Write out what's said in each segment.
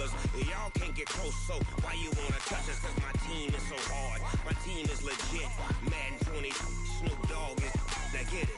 brothers. Y'all can't get close, so why you wanna touch us? Cause my team is so hard. My team is legit. Madden 20, Snoop Dogg is. Now get it.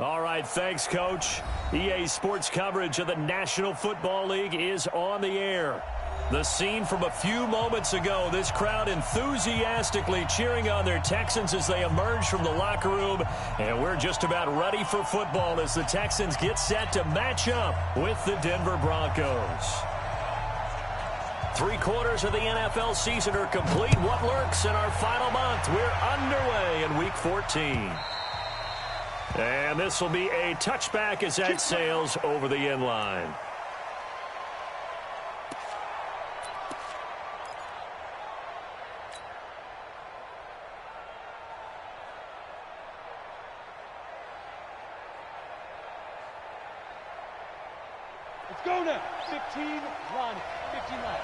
All right, thanks, Coach. EA Sports coverage of the National Football League is on the air. The scene from a few moments ago, this crowd enthusiastically cheering on their Texans as they emerge from the locker room. And we're just about ready for football as the Texans get set to match up with the Denver Broncos. 3/4 of the NFL season are complete. What lurks in our final month? We're underway in Week 14. And this will be a touchback as that sails over the end line. Let's go now. 15 line. 15 line.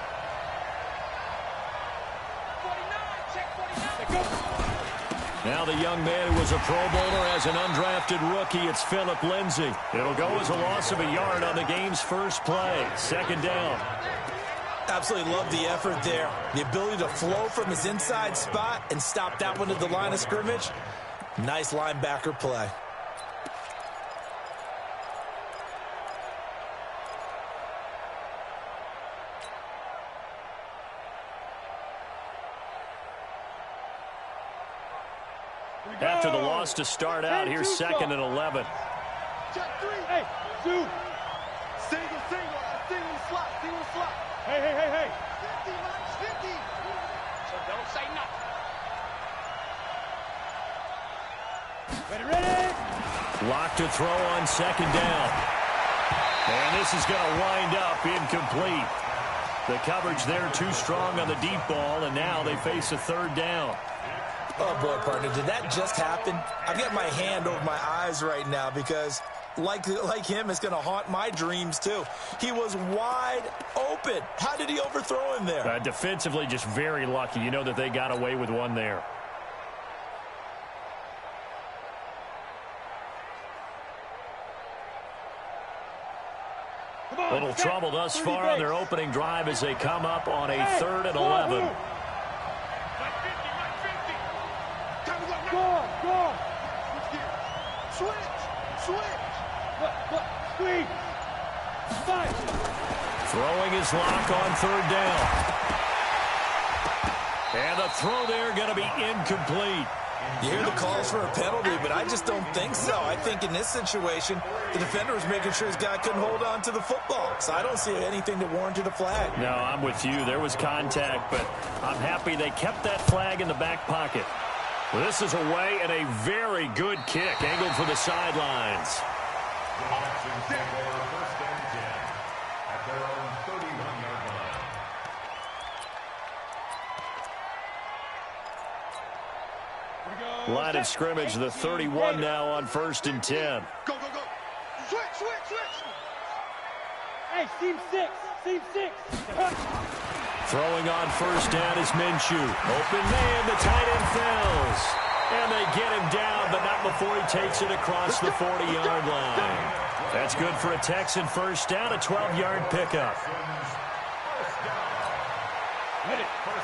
49. Check 49. Let's go. Now the young man who was a Pro Bowler as an undrafted rookie, it's Phillip Lindsay. It'll go as a loss of a yard on the game's first play. Second down. Absolutely love the effort there. The ability to flow from his inside spot and stop that one at the line of scrimmage. Nice linebacker play. After the loss to start out, here's 2nd and 11. Check 3. Hey, two. Single slot. Hey. 50. So don't say nothing. Ready. Locked to throw on 2nd down. And this is going to wind up incomplete. The coverage there too strong on the deep ball, and now they face a 3rd down. Oh, boy, partner, did that just happen? I've got my hand over my eyes right now because, like him, it's going to haunt my dreams, too. He was wide open. How did he overthrow him there? Defensively, just very lucky. You know that they got away with one there. Little trouble thus far on their opening drive as they come up on a 3rd and 11. Go. Switch. Squeeze. Five. Throwing his lock on 3rd down. And the throw there going to be incomplete. You hear the calls for a penalty, but I just don't think so. I think in this situation, the defender was making sure his guy couldn't hold on to the football. So I don't see anything that warranted a flag. No, I'm with you. There was contact, but I'm happy they kept that flag in the back pocket. Well, this is away and a very good kick angled for the sidelines. Line of scrimmage, the 31 now on 1st and 10. Go. Switch. Hey, seam 6. Throwing on 1st down is Minshew. Open man, the tight end falls. And they get him down, but not before he takes it across the 40-yard line. That's good for a Texan 1st down, a 12-yard pickup.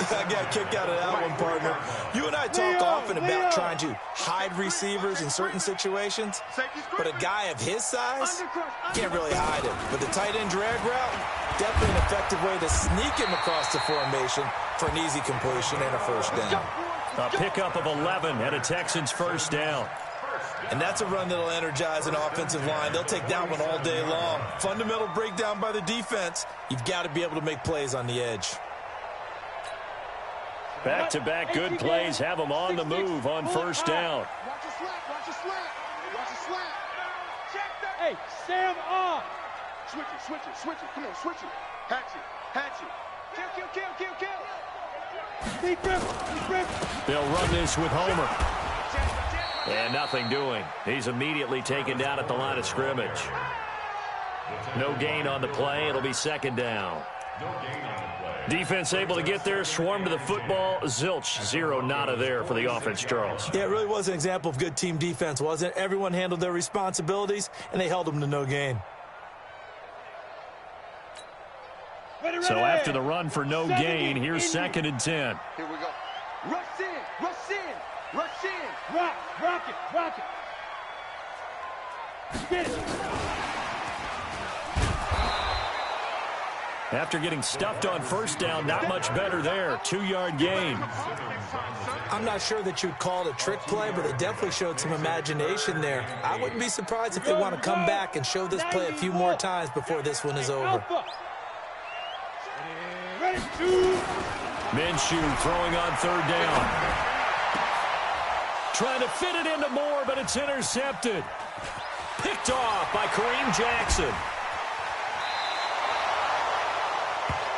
I got a kick out of that one, partner. You and I talk often about trying to hide receivers in certain situations, but a guy of his size can't really hide him. But the tight end drag route, definitely an effective way to sneak him across the formation for an easy completion and a 1st down. A pickup of 11 and a Texans 1st down. And that's a run that'll energize an offensive line. They'll take that one all day long. Fundamental breakdown by the defense. You've got to be able to make plays on the edge. Back-to-back good plays have them on the move on 1st down. Watch a slant. Hey, Sam on. Switch it. Come on, switch it. Hatch it. Kill. Deep rip. They'll run this with Homer. And nothing doing. He's immediately taken down at the line of scrimmage. No gain on the play. It'll be 2nd down. Defense able to get there, swarm to the football. Zilch, zero nada there for the offense, Charles. Yeah, it really was an example of good team defense, wasn't it? Everyone handled their responsibilities, and they held them to no gain. So after the run for no gain, here's 2nd and 10. Here we go. Rush in, rush in, rush in. Rock it. Get it. After getting stuffed on first down, not much better there. 2-yard gain. I'm not sure that you'd call it a trick play, but it definitely showed some imagination there. I wouldn't be surprised if they want to come back and show this play a few more times before this one is over. Minshew throwing on 3rd down. Trying to fit it into Moore, but it's intercepted. Picked off by Kareem Jackson.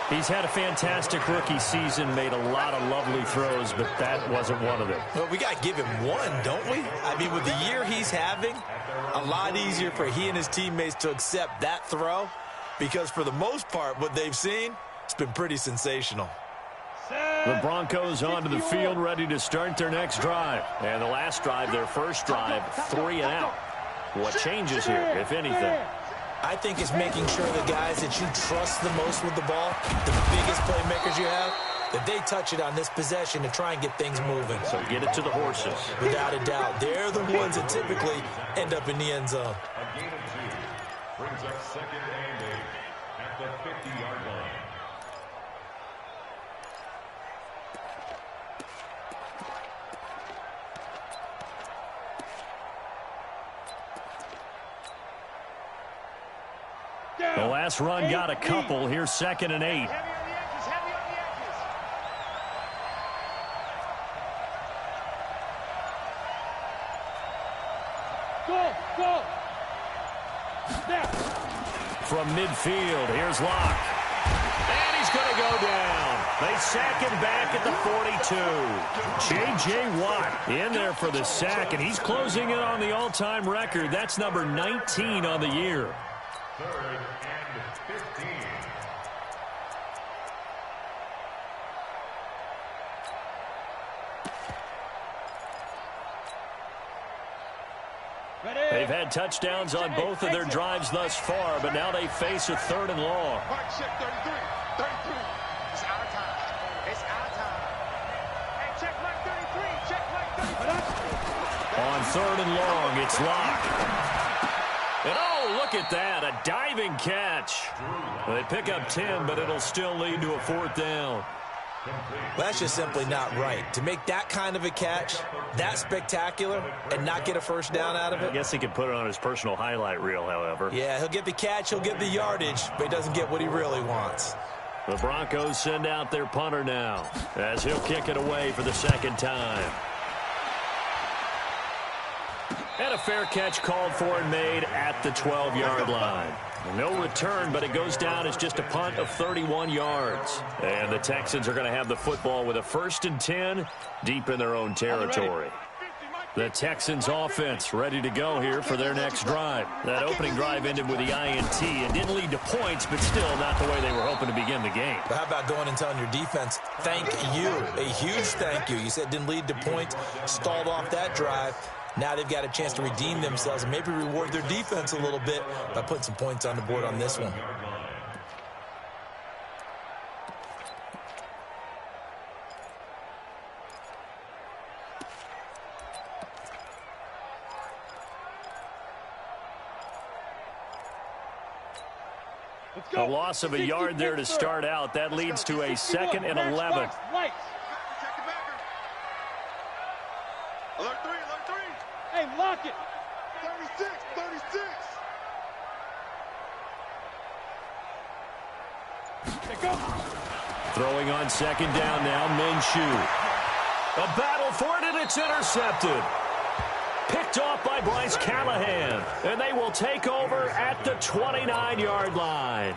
He's had a fantastic rookie season, made a lot of lovely throws, but that wasn't one of them. Well, we got to give him one, don't we? I mean, with the year he's having, a lot easier for he and his teammates to accept that throw, because for the most part, what they've seen, it's been pretty sensational. The Broncos onto the field, ready to start their next drive. And the last drive, their first drive, 3 and out. What changes here, if anything? I think it's making sure the guys that you trust the most with the ball, the biggest playmakers you have, that they touch it on this possession to try and get things moving. So get it to the horses. Without a doubt. They're the ones that typically end up in the end zone. A gain of 2 brings up 2nd and 8 at the 50-yard line. The last run got a couple. Here's 2nd and 8. Heavy on the edges, heavy on the edges. Go. Now. From midfield, here's Locke. And he's going to go down. They sack him back at the 42. J.J. Watt in there for the sack, and he's closing in on the all-time record. That's number 19 on the year. 3rd and 15. They've had touchdowns on both of their drives thus far, but now they face a 3rd and long. Mark check 33. It's out of time. Hey, check Mike 33. On 3rd and long, it's Locke. And oh, look at that, a diving catch. They pick up 10, but it'll still lead to a 4th down. Well, that's just simply not right. To make that kind of a catch, that spectacular, and not get a first down out of it. I guess he could put it on his personal highlight reel, however. Yeah, he'll get the catch, he'll get the yardage, but he doesn't get what he really wants. The Broncos send out their punter now, as he'll kick it away for the 2nd time. And a fair catch called for and made at the 12-yard line. No return, but it goes down as just a punt of 31 yards. And the Texans are going to have the football with a 1st and 10 deep in their own territory. The Texans offense ready to go here for their next drive. That opening drive ended with the INT. It didn't lead to points, but still not the way they were hoping to begin the game. But how about going and telling your defense, thank you, a huge thank you. You said it didn't lead to points, stalled off that drive. Now they've got a chance to redeem themselves and maybe reward their defense a little bit by putting some points on the board on this one. A loss of a yard there to start out. That leads to a 2nd and 11. Alert 3. Hey, lock it. 36. Go. Throwing on 2nd down now, Minshew. A battle for it, and it's intercepted. Picked off by Bryce Callahan, and they will take over at the 29-yard line.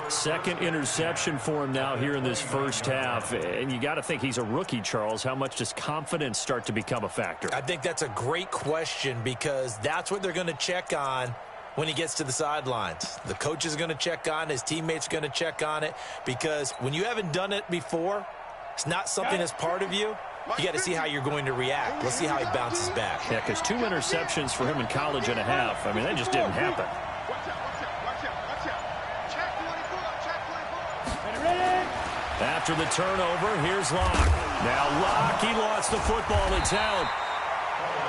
2nd interception for him now here in this first half, and you got to think he's a rookie, Charles. How much does confidence start to become a factor? I think that's a great question because that's what they're going to check on when he gets to the sidelines. The coach is going to check on it. His teammates are going to check on it, because when you haven't done it before, it's not something that's part of you. You got to see how you're going to react. Let's see how he bounces back. Yeah, because 2 interceptions for him in college and a half. I mean, that just didn't happen. After the turnover, here's Locke. Now Locke, he lost the football. It's out.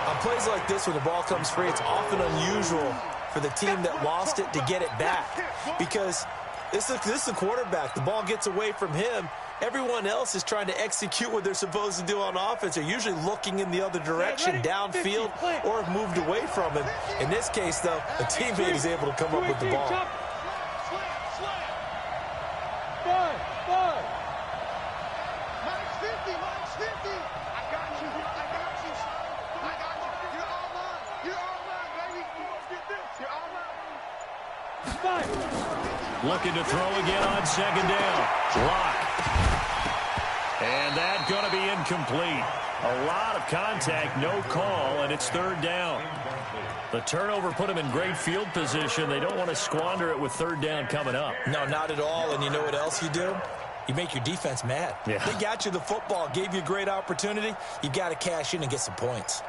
On plays like this, when the ball comes free, it's often unusual for the team that lost it to get it back, because this is a quarterback. The ball gets away from him. Everyone else is trying to execute what they're supposed to do on offense. They're usually looking in the other direction, downfield, or have moved away from him. In this case, though, a teammate is able to come up with the ball. Looking to throw again on second down. Locke. And that's going to be incomplete. A lot of contact, no call, and it's third down. The turnover put him in great field position. They don't want to squander it with third down coming up. No, not at all. And you know what else you do? You make your defense mad. Yeah. They got you the football, gave you a great opportunity. You got to cash in and get some points.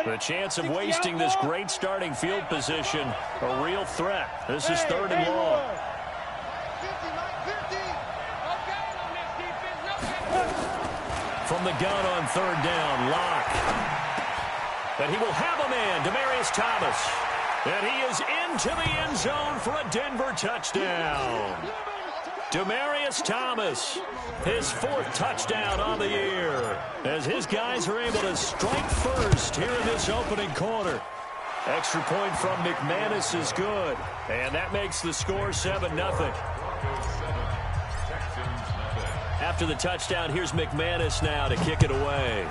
The chance of wasting this great starting field position, a real threat. This is third and long. From the gun on third down, Locke. And he will have a man, Demaryius Thomas. And he is into the end zone for a Denver touchdown. Demaryius Thomas, his 4th touchdown on the year, as his guys are able to strike first here in this opening quarter. Extra point from McManus is good, and that makes the score 7-0. After the touchdown, here's McManus now to kick it away.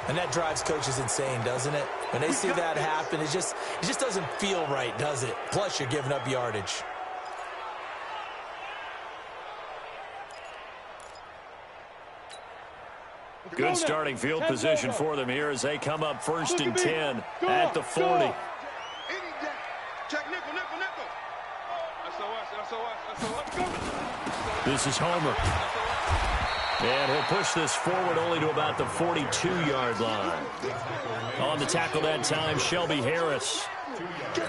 And that drives coaches insane, doesn't it? When they see that happen, it just doesn't feel right, does it? Plus, you're giving up yardage. Good starting field position for them here as they come up 1st and 10 at the 40. This is Homer. And he'll push this forward only to about the 42-yard line. On the tackle that time, Shelby Harris.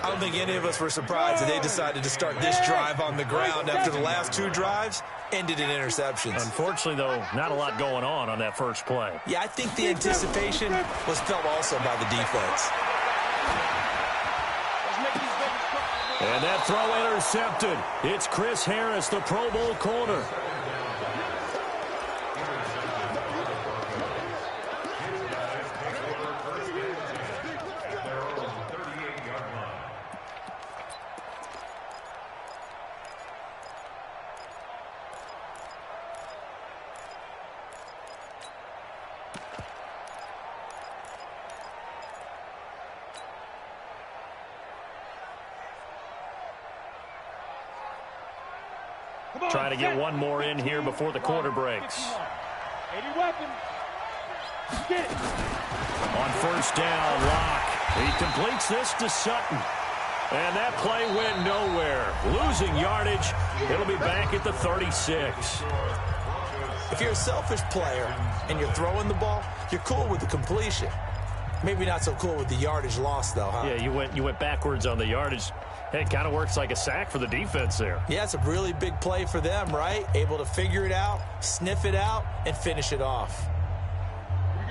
I don't think any of us were surprised that they decided to start this drive on the ground after the last 2 drives ended in interceptions. Unfortunately, though, not a lot going on that first play. Yeah, I think the anticipation was felt also by the defense. And that throw intercepted. It's Chris Harris, the Pro Bowl corner. Trying to get one more in here before the quarter breaks. 80 weapons. On first down, Locke. He completes this to Sutton. And that play went nowhere. Losing yardage. It'll be back at the 36. If you're a selfish player and you're throwing the ball, you're cool with the completion. Maybe not so cool with the yardage loss, though, huh? Yeah, you went backwards on the yardage. It kind of works like a sack for the defense there. Yeah, it's a really big play for them, right? Able to figure it out, sniff it out, and finish it off.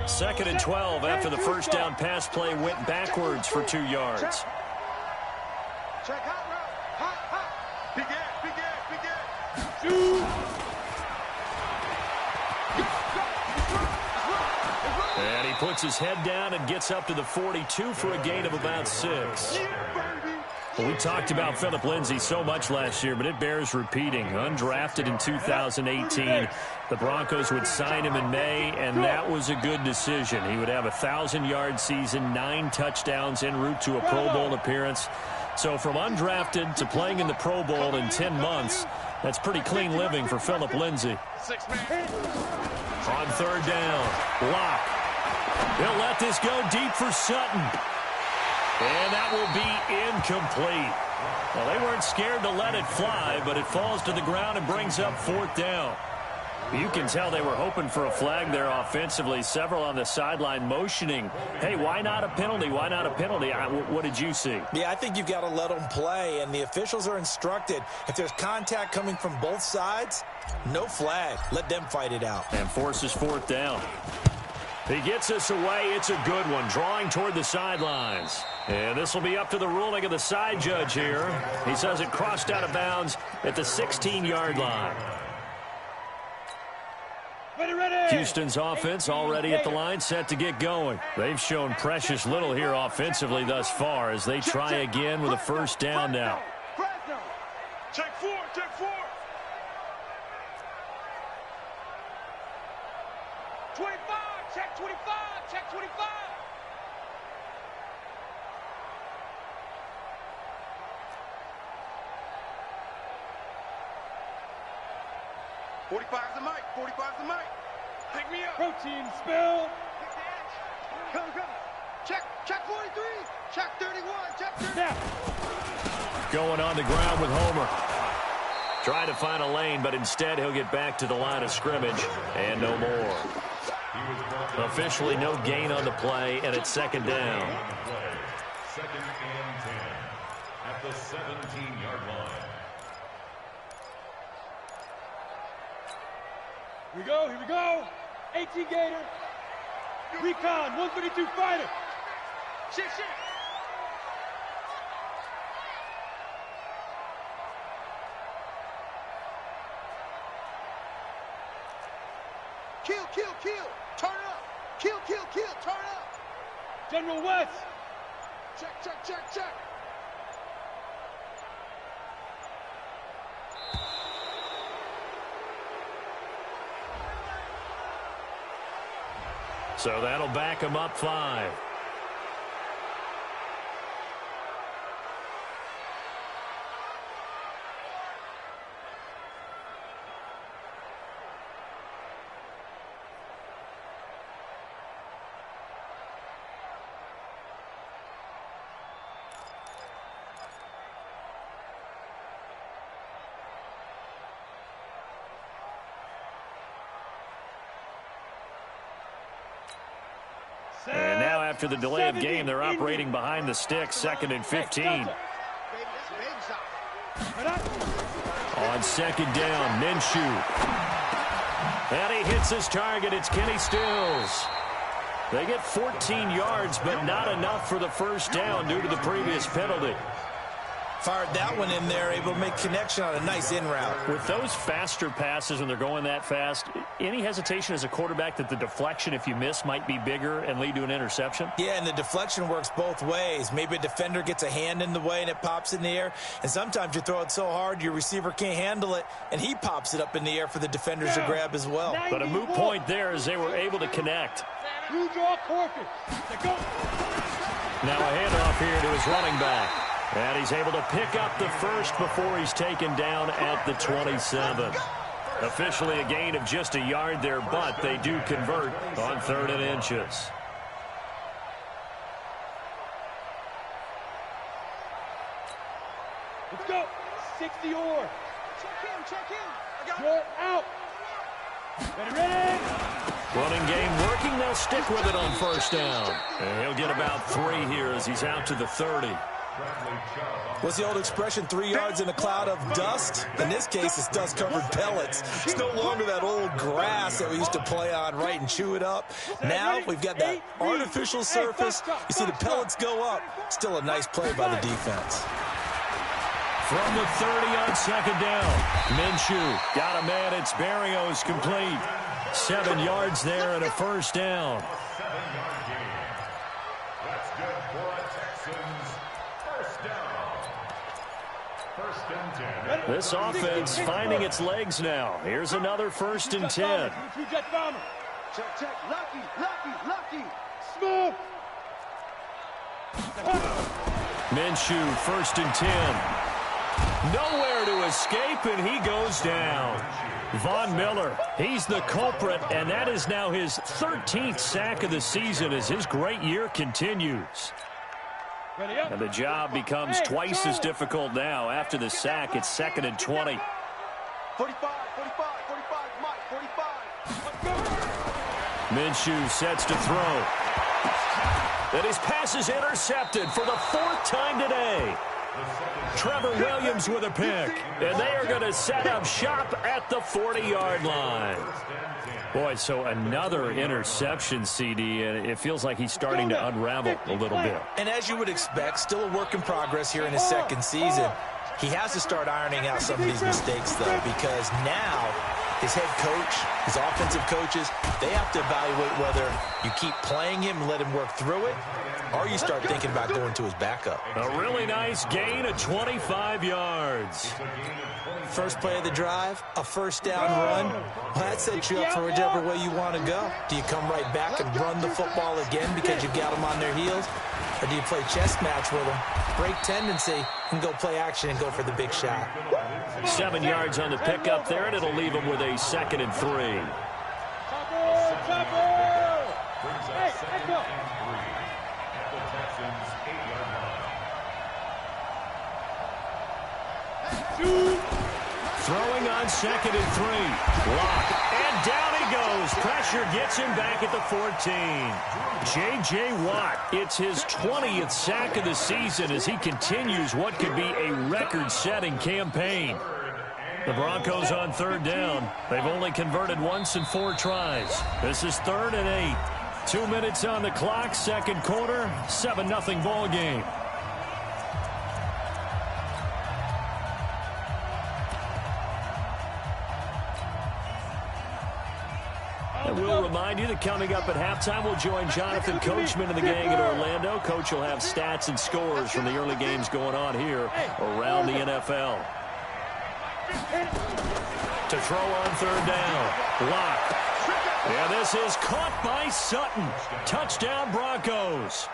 2nd and 12 after the first down pass play went backwards for 2 yards. Check hot route. Hot. Big air. And he puts his head down and gets up to the 42 for a gain of about 6. Well, we talked about Phillip Lindsay so much last year, but it bears repeating. Undrafted in 2018, the Broncos would sign him in May, and that was a good decision. He would have a 1,000-yard season, 9 touchdowns en route to a Pro Bowl appearance. So from undrafted to playing in the Pro Bowl in 10 months, that's pretty clean living for Phillip Lindsay. On third down, Locke. He'll let this go deep for Sutton. And that will be incomplete. Well, they weren't scared to let it fly, but it falls to the ground and brings up 4th down. You can tell they were hoping for a flag there offensively. Several on the sideline motioning, hey, why not a penalty? Why not a penalty? What did you see? Yeah, I think you've got to let them play, and the officials are instructed. If there's contact coming from both sides, no flag. Let them fight it out. And forces 4th down. He gets us away. It's a good one, drawing toward the sidelines. And this will be up to the ruling of the side judge here. He says it crossed out of bounds at the 16-yard line. Houston's offense already at the line, set to get going. They've shown precious little here offensively thus far as they try again with a 1st down now. Check 4, check 4. 25, check 25, check 25. "45's the mic, 45's the mic. Pick me up. Protein spill. Come. Check 43, check 31, check 30. Going on the ground with Homer. Trying to find a lane, but instead he'll get back to the line of scrimmage and no more. Officially no gain on the play, and it's 2nd down. 2nd and 10 at the 17-yard line. Here we go. 18 Gator. Recon, 132 fighter. Shit. Kill. Turn up. Kill. Turn up. General West. Check. So that'll back him up 5. And now after the delay of game, they're operating behind the sticks, 2nd and 15. On 2nd down, Minshew. And he hits his target. It's Kenny Stills. They get 14 yards, but not enough for the 1st down due to the previous penalty. Fired that one in there, able to make connection on a nice in route. With those faster passes when they're going that fast, any hesitation as a quarterback that the deflection, if you miss, might be bigger and lead to an interception? Yeah, and the deflection works both ways. Maybe a defender gets a hand in the way and it pops in the air. And sometimes you throw it so hard your receiver can't handle it, and he pops it up in the air for the defenders to grab as well. But a moot point there as they were able to connect. Now a handoff here to his running back. And he's able to pick up the 1st before he's taken down at the 27. Officially a gain of just a yard there, but they do convert on 3rd and inches. Let's go. 60 or. Check in. Short out. Ready. Running game working. They'll stick with it on 1st down. And he'll get about 3 here as he's out to the 30. What's the old expression, 3 yards in a cloud of dust? In this case, it's dust-covered pellets. It's no longer that old grass that we used to play on, right, and chew it up. Now we've got that artificial surface. You see the pellets go up. Still a nice play by the defense. From the 30 on 2nd down, Minshew got a man. It's Berrios complete. 7 yards there and a 1st down. First and 10. This offense finding its legs now. Here's another 1st and 10. Check, check. Lucky. Smooth. Minshew, 1st and 10. Nowhere to escape, and he goes down. Von Miller, he's the culprit, and that is now his 13th sack of the season as his great year continues. And the job becomes twice as difficult now. After the sack, it's 2nd and 20. 45, Mike, 45. Minshew sets to throw. And his pass is intercepted for the 4th time today. Trevor Williams with a pick. And they are going to set up shop at the 40-yard line. Boy, so another interception, CD, and it feels like he's starting to unravel a little bit. And as you would expect, still a work in progress here in his 2nd season. He has to start ironing out some of these mistakes, though, because now his head coach, his offensive coaches, they have to evaluate whether you keep playing him and let him work through it, or you start thinking about going to his backup. A really nice gain of 25 yards. First play of the drive, a 1st down run. Well, that sets you up for whichever way you want to go. Do you come right back and run the football again because you've got them on their heels? Or do you play chess match with them, break tendency, and go play action and go for the big shot? 7 yards on the pickup there, and it'll leave him with a 2nd and 3. Brings up 2nd and 3 at the Texans' 8-yard line. Throwing on 2nd and 3. Lock. And down he goes. Pressure gets him back at the 14. J.J. Watt, it's his 20th sack of the season as he continues what could be a record-setting campaign. The Broncos on 3rd down. They've only converted once in 4 tries. This is 3rd and 8. 2 minutes on the clock, 2nd quarter, 7-0 ball game. And we'll remind you that coming up at halftime, we'll join Jonathan Coachman and the gang in Orlando. Coach will have stats and scores from the early games going on here around the NFL. To throw on 3rd down. Lock. And this is caught by Sutton. Touchdown Broncos.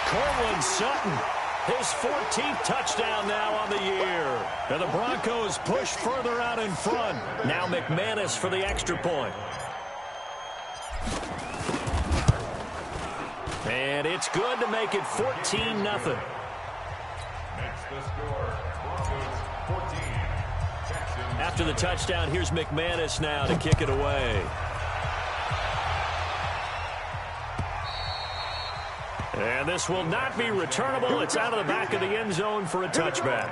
Cortland Sutton. His 14th touchdown now on the year. And the Broncos push further out in front. Now McManus for the extra point. And it's good to make it 14-0. Makes the score, Broncos 14. Texans. After the touchdown, here's McManus now to kick it away. And this will not be returnable. It's out of the back of the end zone for a touchback.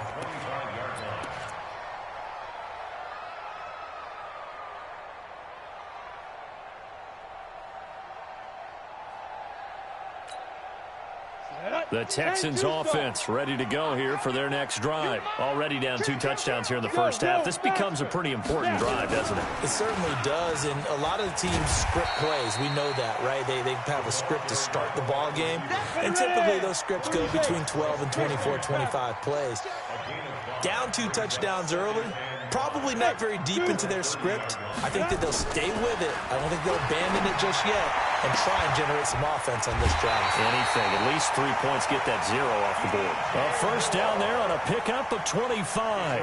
The Texans offense ready to go here for their next drive. Already down 2 touchdowns here in the first half. This becomes a pretty important drive, doesn't it? It certainly does, and a lot of the teams script plays. We know that, right? They have a script to start the ball game, and typically those scripts go between 12 and 24, 25 plays. Down 2 touchdowns early, probably not very deep into their script. I think that they'll stay with it. I don't think they'll abandon it just yet and try and generate some offense on this drive. Anything, at least 3 points, get that 0 off the board. A first down there on a pickup of 25.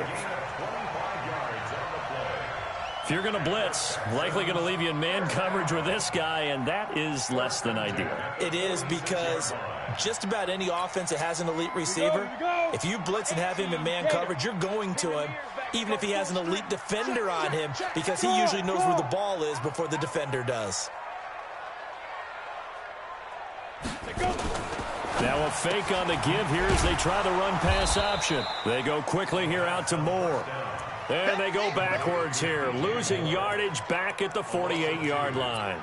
If you're going to blitz, likely going to leave you in man coverage with this guy, and that is less than ideal. It is, because just about any offense that has an elite receiver, if you blitz and have him in man coverage, you're going to him, even if he has an elite defender on him, because he usually knows where the ball is before the defender does. Now a fake on the give here as they try the run-pass option. They go quickly here out to Moore. And they go backwards here, losing yardage back at the 48-yard line.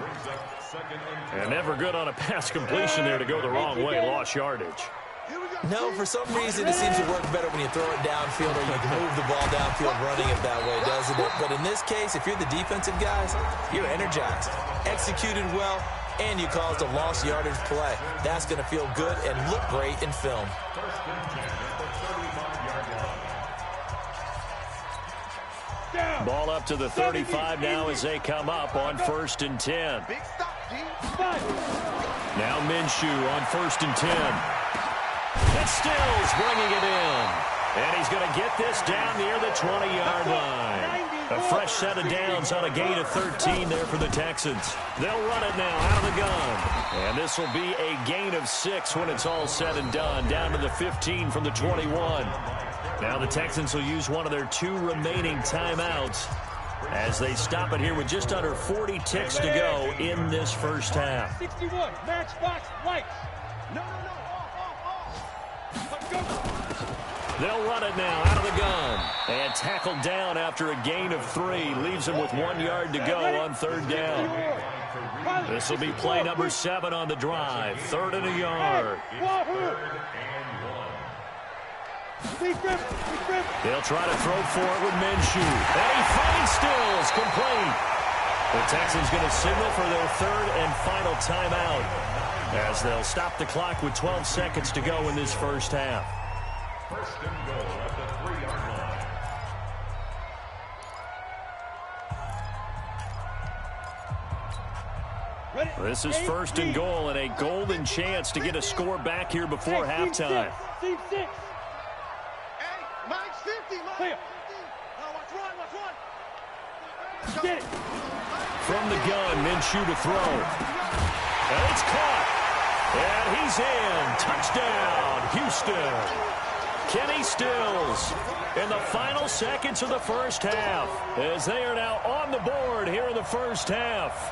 And never good on a pass completion there to go the wrong way, lost yardage. No, for some reason it seems to work better when you throw it downfield or you can move the ball downfield running it that way, doesn't it? But in this case, if you're the defensive guys, you're energized, executed well, and you caused a lost yardage play. That's going to feel good and look great in film. Ball up to the 35 now as they come up on 1st and 10. Now Minshew on 1st and 10. And Stills bringing it in. And he's going to get this down near the 20-yard line. A fresh set of downs on a gain of 13 there for the Texans. They'll run it now out of the gun. And this will be a gain of 6 when it's all said and done, down to the 15 from the 21. Now the Texans will use one of their 2 remaining timeouts as they stop it here with just under 40 ticks to go in this first half. 61, matchbox lights. No. They'll run it now out of the gun. And tackled down after a gain of 3. Leaves them with 1 yard to go on 3rd down. This will be play number 7 on the drive. 3rd and a yard. They'll try to throw for it with Minshew. And he finds Stills complete. The Texans going to signal for their 3rd and final timeout as they'll stop the clock with 12 seconds to go in this first half. 1st and goal at the 3-yard line. This is 1st and goal and a golden chance to get a score back here before halftime. Team 6. Hey, Mike's 50. Mike. Watch one. Get it. From the gun, Minshew to throw. And it's caught. And he's in. Touchdown, Houston. Kenny Stills in the final seconds of the first half as they are now on the board here in the first half.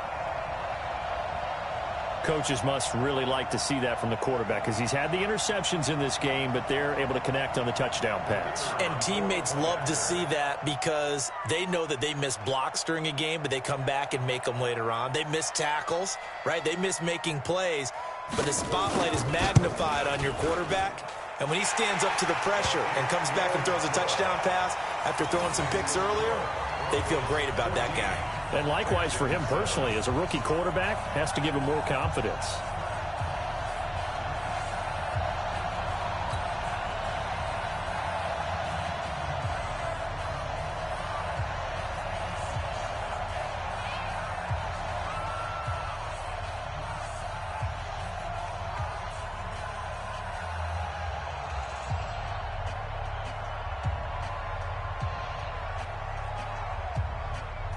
Coaches must really like to see that from the quarterback because he's had the interceptions in this game, but they're able to connect on the touchdown pass. And teammates love to see that because they know that they miss blocks during a game, but they come back and make them later on. They miss tackles, right? They miss making plays, but the spotlight is magnified on your quarterback. And when he stands up to the pressure and comes back and throws a touchdown pass after throwing some picks earlier, they feel great about that guy. And likewise for him personally, as a rookie quarterback, has to give him more confidence.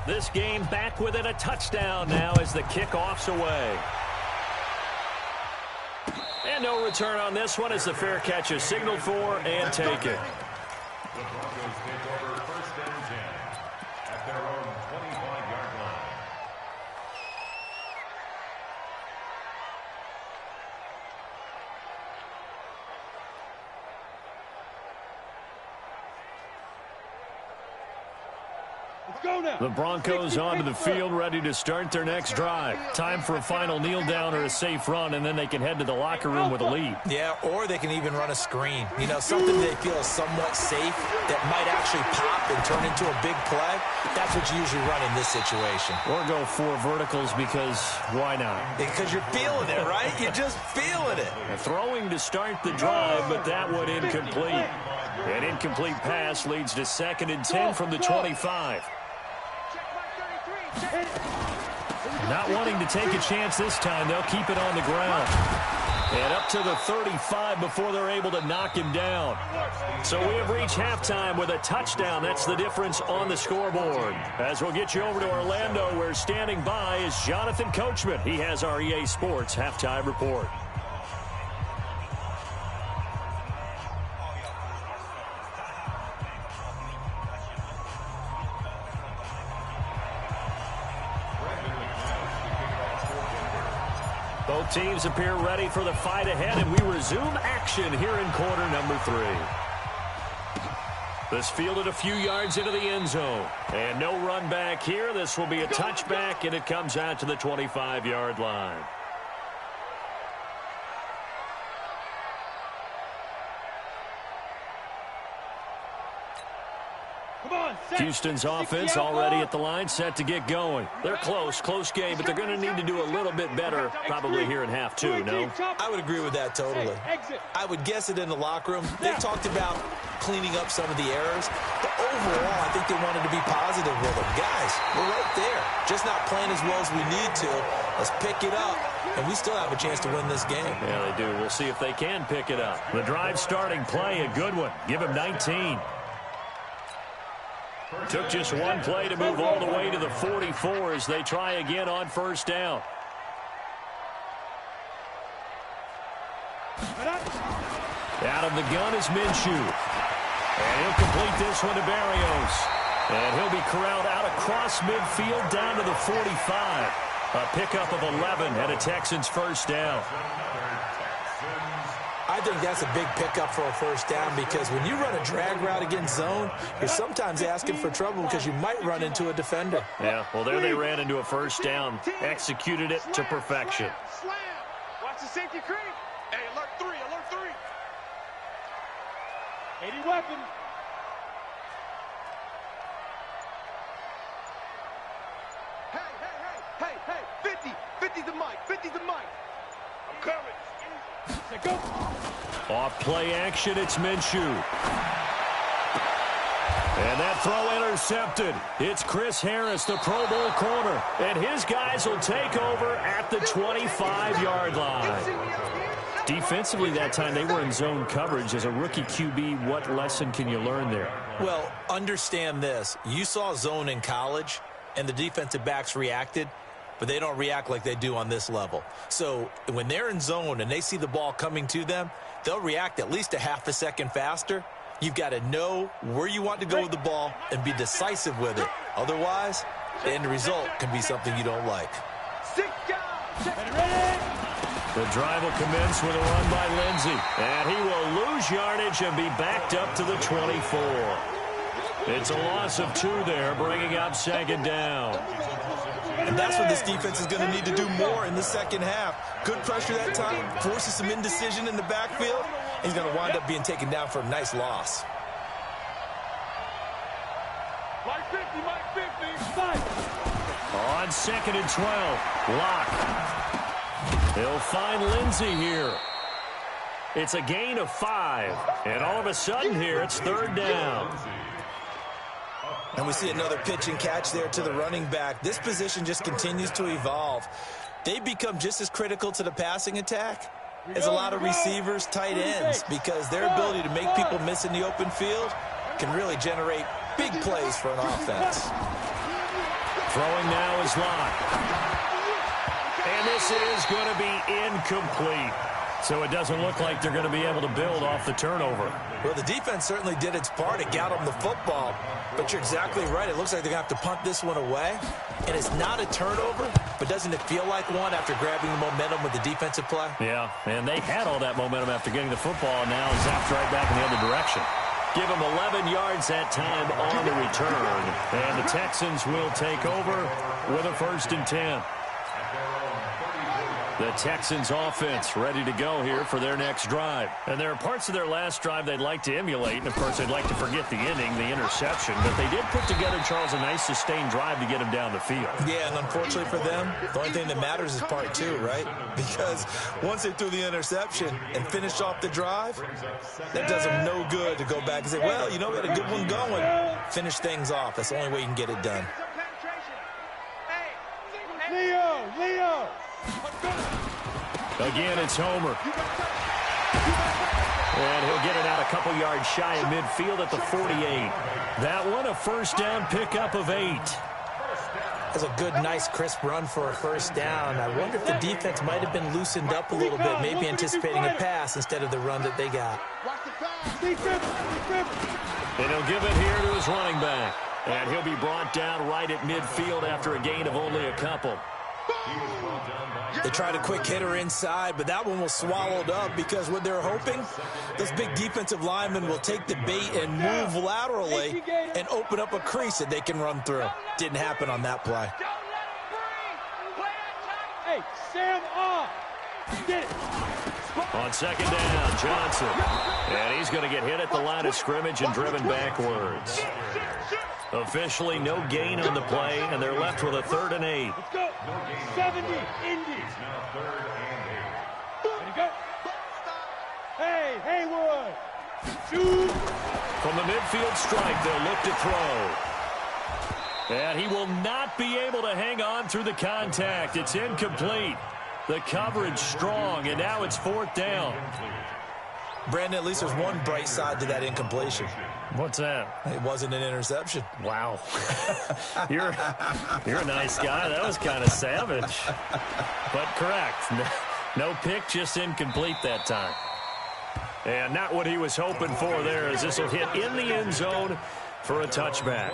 This game back within a touchdown now as the kickoff's away. And no return on this one as the fair catch is signaled for and taken. The Broncos take over 1st and 10 at their own 25-yard line. The Broncos onto the field, ready to start their next drive. Time for a final kneel down or a safe run, and then they can head to the locker room with a lead. Yeah, or they can even run a screen. You know, something they feel is somewhat safe that might actually pop and turn into a big play. That's what you usually run in this situation. Or go 4 verticals because why not? Because you're feeling it, right? You're just feeling it. Throwing to start the drive, but that one incomplete. An incomplete pass leads to 2nd and 10 from the 25. Not wanting to take a chance this time, they'll keep it on the ground. And up to the 35 before they're able to knock him down. So we have reached halftime with a touchdown. That's the difference on the scoreboard. As we'll get you over to Orlando, where standing by is Jonathan Coachman. He has our EA Sports halftime report. Both teams appear ready for the fight ahead, and we resume action here in quarter number 3. This fielded a few yards into the end zone. And no run back here. This will be a touchback, and it comes out to the 25-yard line. Come on, Houston's offense already at the line, set to get going. They're close game, but they're going to need to do a little bit better probably here in half two, no? I would agree with that totally. I would guess it in the locker room. They talked about cleaning up some of the errors, but overall, I think they wanted to be positive with them. Guys, we're right there. Just not playing as well as we need to. Let's pick it up, and we still have a chance to win this game. Yeah, they do. We'll see if they can pick it up. The drive starting play, a good one. Give him 19. Took just one play to move all the way to the 44 as they try again on first down. Out of the gun is Minshew. And he'll complete this one to Barrios. And he'll be corralled out across midfield down to the 45. A pickup of 11 and a Texans first down. I think that's a big pickup for a first down because when you run a drag route against zone, you're sometimes asking for trouble because you might run into a defender. Yeah, well, there they ran into a first down, executed it to perfection. Slam. Watch the safety creep. Hey, alert 3, alert 3. 80 weapon. Hey, 50. 50's the mic. 50's the mic. I'm coming. Go. Off play action, it's Minshew. And that throw intercepted. It's Chris Harris, the Pro Bowl corner. And his guys will take over at the 25-yard line. Defensively that time, they were in zone coverage. As a rookie QB, what lesson can you learn there? Well, understand this. You saw zone in college, and the defensive backs reacted, but they don't react like they do on this level. So when they're in zone and they see the ball coming to them, they'll react at least a half a second faster. You've got to know where you want to go with the ball and be decisive with it. Otherwise, the end result can be something you don't like. The drive will commence with a run by Lindsey. And he will lose yardage and be backed up to the 24. It's a loss of 2 there, bringing up second down. And that's what this defense is going to need to do more in the second half. Good pressure that time, forces some indecision in the backfield. He's going to wind up being taken down for a nice loss. Mike 50, Mike 50. On 2nd and 12, Lock. He'll find Lindsey here. It's a gain of 5. And all of a sudden here, it's 3rd down. And we see another pitch and catch there to the running back. This position just continues to evolve. They become just as critical to the passing attack as a lot of receivers, tight ends, because their ability to make people miss in the open field can really generate big plays for an offense. Throwing now is Locke. And this is going to be incomplete. So it doesn't look like they're going to be able to build off the turnover. Well, the defense certainly did its part. It got them the football. But you're exactly right. It looks like they're going to have to punt this one away. And it's not a turnover, but doesn't it feel like one after grabbing the momentum with the defensive play? Yeah, and they had all that momentum after getting the football, and now zapped right back in the other direction. Give them 11 yards that time on the return. And the Texans will take over with a 1st and 10. The Texans offense ready to go here for their next drive. And there are parts of their last drive they'd like to emulate. And, of course, they'd like to forget the inning, the interception. But they did put together, Charles, a nice sustained drive to get him down the field. Yeah, and unfortunately for them, the only thing that matters is part 2, right? Because once they threw the interception and finished off the drive, that does them no good to go back and say, well, you know, we had a good one going. Finish things off. That's the only way you can get it done. Leo! Again, it's Homer. And he'll get it out a couple yards shy of midfield at the 48. That one, a first down pickup of 8. That's a good, nice, crisp run for a first down. I wonder if the defense might have been loosened up a little bit, maybe anticipating a pass instead of the run that they got. And he'll give it here to his running back. And he'll be brought down right at midfield after a gain of only a couple. They tried a quick hitter inside, but that one was swallowed up because what they're hoping, those big defensive linemen will take the bait and move laterally and open up a crease that they can run through. Didn't happen on that play. Hey, Sam off. Get it. On 2nd down, Johnson. And he's going to get hit at the line of scrimmage and driven backwards. Officially no gain on the play, and they're left with a 3rd and 8. Let's go. 70, Indy. Now 3rd and 8. Ready, go. Hey, Haywood. Shoot. From the midfield strike, they'll look to throw. And he will not be able to hang on through the contact. It's incomplete. The coverage strong, and now it's 4th down. Brandon, at least there's one bright side to that incompletion. What's that? It wasn't an interception. Wow. You're a nice guy. That was kind of savage. But correct. No pick, just incomplete that time. And not what he was hoping for there, as this will hit in the end zone for a touchback.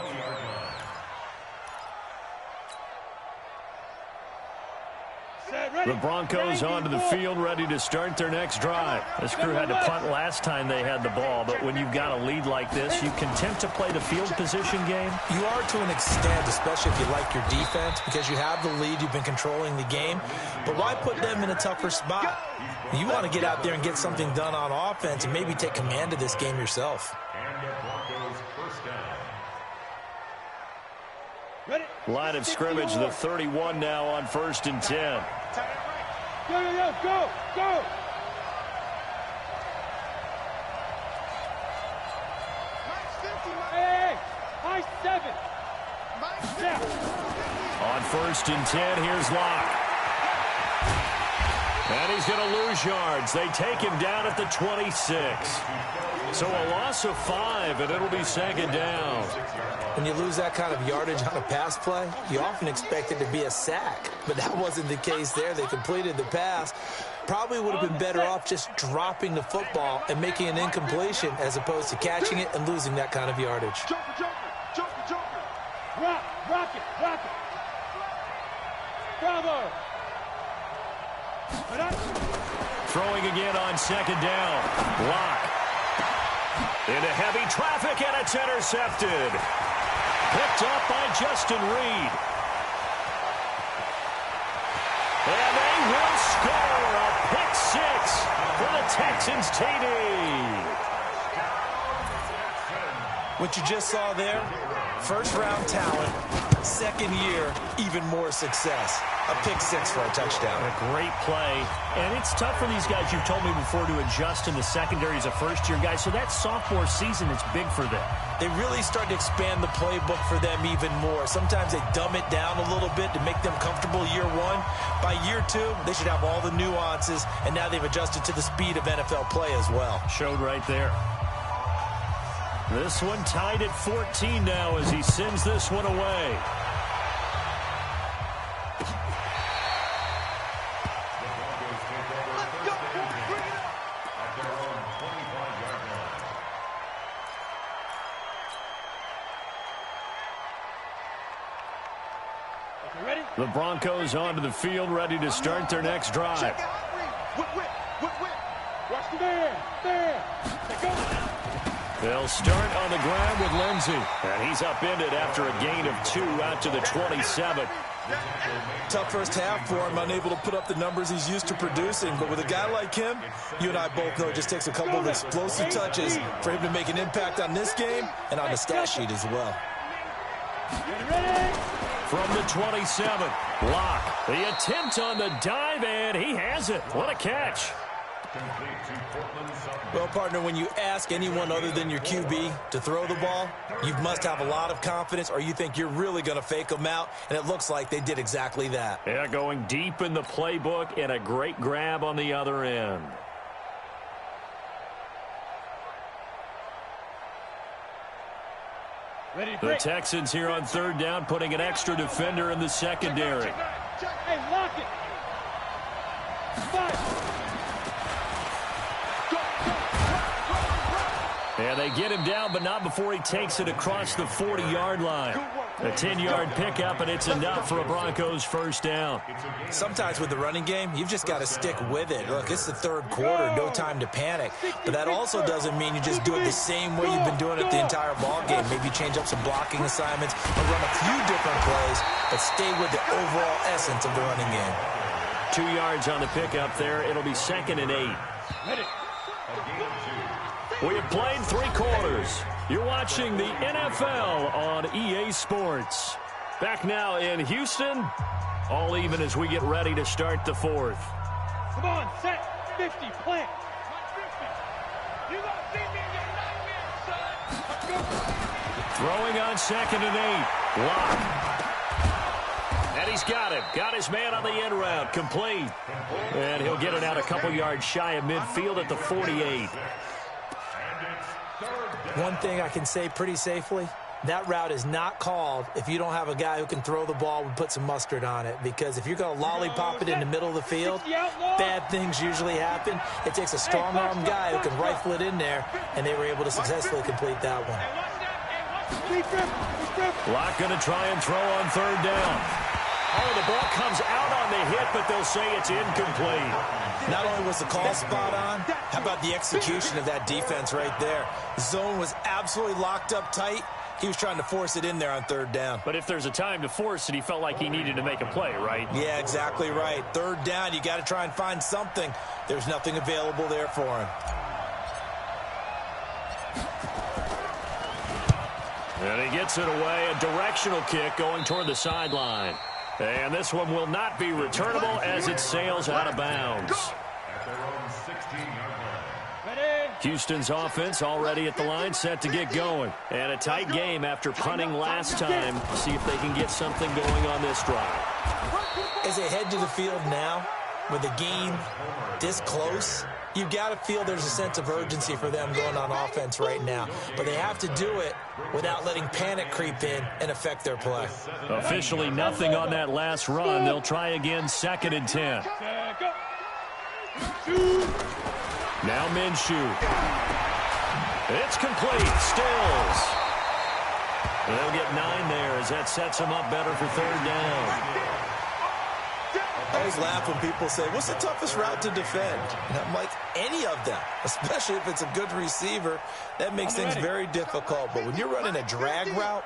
The Broncos onto the field, ready to start their next drive. This crew had to punt last time they had the ball, but when you've got a lead like this, you content to play the field position game? You are to an extent, especially if you like your defense, because you have the lead, you've been controlling the game. But why put them in a tougher spot? You want to get out there and get something done on offense and maybe take command of this game yourself. And the Broncos first down. Line of scrimmage, the 31 now on 1st and 10. Go. Hey, high 7. On 1st and 10, here's Locke. And he's going to lose yards. They take him down at the 26. So a loss of 5, and it'll be 2nd down. When you lose that kind of yardage on a pass play, you often expect it to be a sack. But that wasn't the case there. They completed the pass. Probably would have been better off just dropping the football and making an incompletion as opposed to catching it and losing that kind of yardage. Joker. Rock it. Bravo. Throwing again on 2nd down. Locke. Into heavy traffic, and it's intercepted. Picked up by Justin Reed. And they will score a pick 6 for the Texans TD. What you just saw there, first-round talent, 2nd year, even more success. A pick 6 for a touchdown. A great play. And it's tough for these guys, you've told me before, to adjust in the secondary as a first-year guy. So that sophomore season is big for them. They really start to expand the playbook for them even more. Sometimes they dumb it down a little bit to make them comfortable year 1. By year 2, they should have all the nuances, and now they've adjusted to the speed of NFL play as well. Showed right there. This one tied at 14 now as he sends this one away. The Broncos onto the field, ready to start their next drive. Watch the man. They'll start on the ground with Lindsey. And he's upended after a gain of 2 out to the 27. Tough first half for him, unable to put up the numbers he's used to producing. But with a guy like him, you and I both know it just takes a couple of explosive touches for him to make an impact on this game and on the stat sheet as well. From the 27, Locke. The attempt on the dive, and he has it. What a catch. Well, partner, when you ask anyone other than your QB to throw the ball, you must have a lot of confidence, or you think you're really going to fake them out, and it looks like they did exactly that. Yeah, going deep in the playbook and a great grab on the other end. The Texans here on 3rd down, putting an extra defender in the secondary. Hey, lock it. And they get him down, but not before he takes it across the 40-yard line. A 10-yard pickup, and it's enough for a Broncos first down. Sometimes with the running game, you've just got to stick with it. Look, it's the 3rd quarter, no time to panic. But that also doesn't mean you just do it the same way you've been doing it the entire ball game. Maybe change up some blocking assignments or run a few different plays, but stay with the overall essence of the running game. 2 yards on the pickup there. It'll be 2nd and 8. We have played 3 quarters. You're watching the NFL on EA Sports. Back now in Houston, all even as we get ready to start the fourth. Come on, set, 50, plant. You gonna see me in your nightmares, son. Throwing on 2nd and 8. Lock. And he's got him. Got his man on the end route. Complete. And he'll get it out a couple yards shy of midfield at the 48. One thing I can say pretty safely, that route is not called if you don't have a guy who can throw the ball and put some mustard on it. Because if you're going to lollipop it in the middle of the field, bad things usually happen. It takes a strong-arm guy who can rifle it in there, and they were able to successfully complete that one. Lock going to try and throw on 3rd down. Oh, the ball comes out on the hit, but they'll say it's incomplete. Not only was the call spot on, how about the execution of that defense right there? The zone was absolutely locked up tight. He was trying to force it in there on 3rd down. But if there's a time to force it, he felt like he needed to make a play, right? Yeah, exactly right. 3rd down, you got to try and find something. There's nothing available there for him. And he gets it away, a directional kick going toward the sideline. And this one will not be returnable as it sails out of bounds. At their own 16-yard line. Houston's offense already at the line, set to get going. And a tight game after punting last time. See if they can get something going on this drive. As they head to the field now, with the game this close, you got to feel there's a sense of urgency for them going on offense right now. But they have to do it without letting panic creep in and affect their play. Officially nothing on that last run. They'll try again, 2nd and 10. Now Minshew. It's complete. Stills. They'll get 9 there as that sets them up better for 3rd down. I always laugh when people say, what's the toughest route to defend? And I'm like, any of them, especially if it's a good receiver. That makes things very difficult. But when you're running a drag route,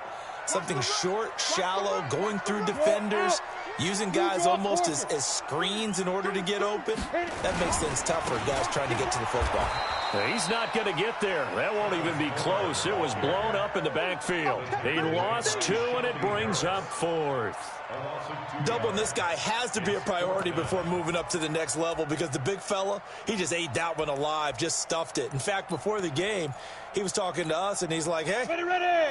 something short, shallow, going through defenders, using guys almost as screens in order to get open, that makes things tough for guys trying to get to the football. He's not going to get there. That won't even be close. It was blown up in the backfield. He lost 2, and it brings up 4th. Doubling this guy has to be a priority before moving up to the next level because the big fella, he just ate that one alive, just stuffed it. In fact, before the game, he was talking to us, and he's like, hey,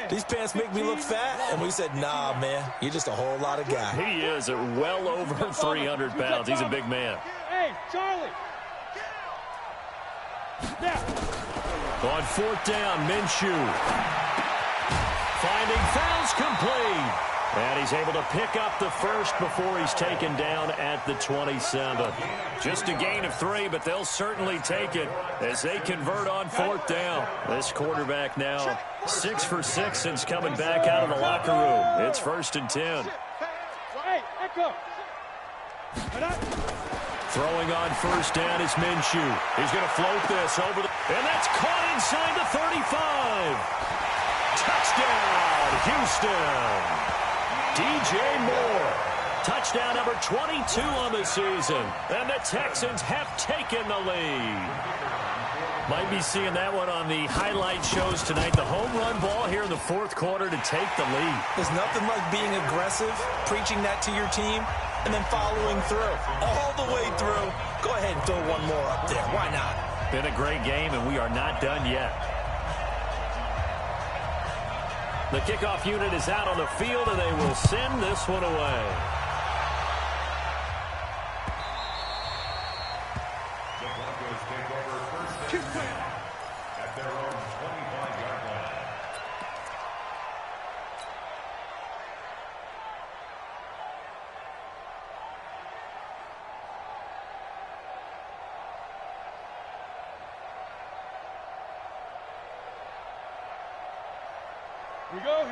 these pants make me look fat. And we said, nah, man, you're just a whole lot of guy. He is at well over 300 pounds. He's a big man. Hey, Charlie. On 4th down, Minshew. Finding fouls complete. And he's able to pick up the first before he's taken down at the 27. Just a gain of 3, but they'll certainly take it as they convert on 4th down. This quarterback now 6 for 6 since coming back out of the locker room. It's 1st and 10. Hey, Echo. Throwing on 1st down is Minshew. He's going to float this over the... And that's caught inside the 35. Touchdown, Houston. DJ Moore. Touchdown number 22 on the season. And the Texans have taken the lead. Might be seeing that one on the highlight shows tonight. The home run ball here in the 4th quarter to take the lead. There's nothing like being aggressive, preaching that to your team, and then following through. All the way through. Go ahead and throw one more up there. Why not? Been a great game, and we are not done yet. The kickoff unit is out on the field, and they will send this one away. The Broncos take over 1st and 10 at their own 25-yard line.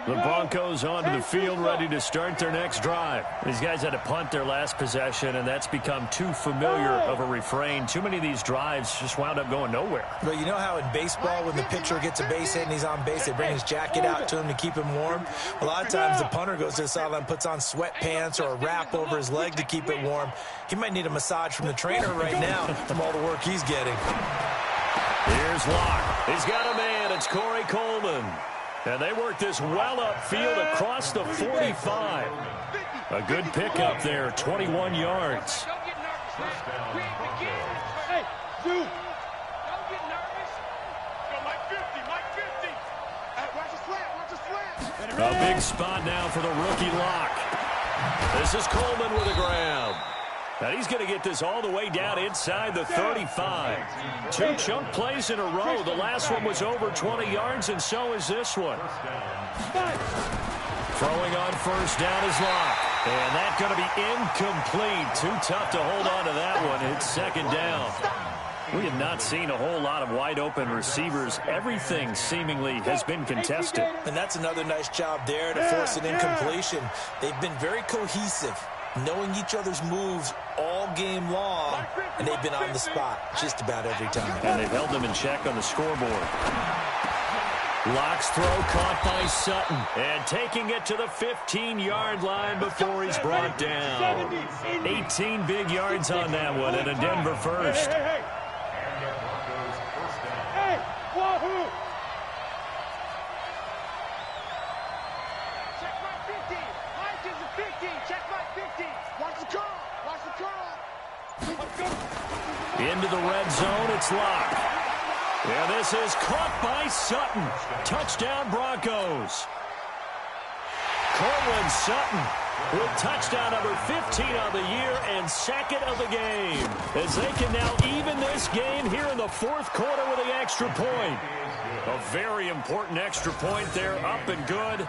The Broncos onto the field, ready to start their next drive. These guys had to punt their last possession, and that's become too familiar of a refrain. Too many of these drives just wound up going nowhere. But you know how in baseball, when the pitcher gets a base hit and he's on base, they bring his jacket out to him to keep him warm? A lot of times the punter goes to the sideline, puts on sweatpants or a wrap over his leg to keep it warm. He might need a massage from the trainer right now from all the work he's getting. Here's Locke. He's got a man at it's Corey Coleman. And they work this well upfield across the 45. A good pickup there, 21 yards. Don't get nervous, man. We ain't beginning. Hey, dude. Don't get nervous. Go Mike 50, Mike 50. Hey, watch the slant, watch the slant. A big spot now for the rookie lock. This is Coleman with a grab. And he's going to get this all the way down inside the 35. 2 chunk plays in a row. The last one was over 20 yards, and so is this one. Throwing on first down is Locke. And that's going to be incomplete. Too tough to hold on to that one. It's second down. We have not seen a whole lot of wide-open receivers. Everything seemingly has been contested. And that's another nice job there to force an incompletion. They've been very cohesive, knowing each other's moves all game long, and they've been on the spot just about every time. And they've held them in check on the scoreboard. Locke's throw caught by Sutton, and taking it to the 15-yard line before he's brought down. 18 big yards on that one, and a Denver first. Hey, wahoo! Check my 15. Mike is a 15. Check my 15. Watch the curl. Watch the curl. Into the red zone, it's Locke. Yeah, this is caught by Sutton. Touchdown, Broncos. Cortland Sutton with touchdown number 15 on the year and second of the game, as they can now even this game here in the fourth quarter with the extra point. A very important extra point there, up and good.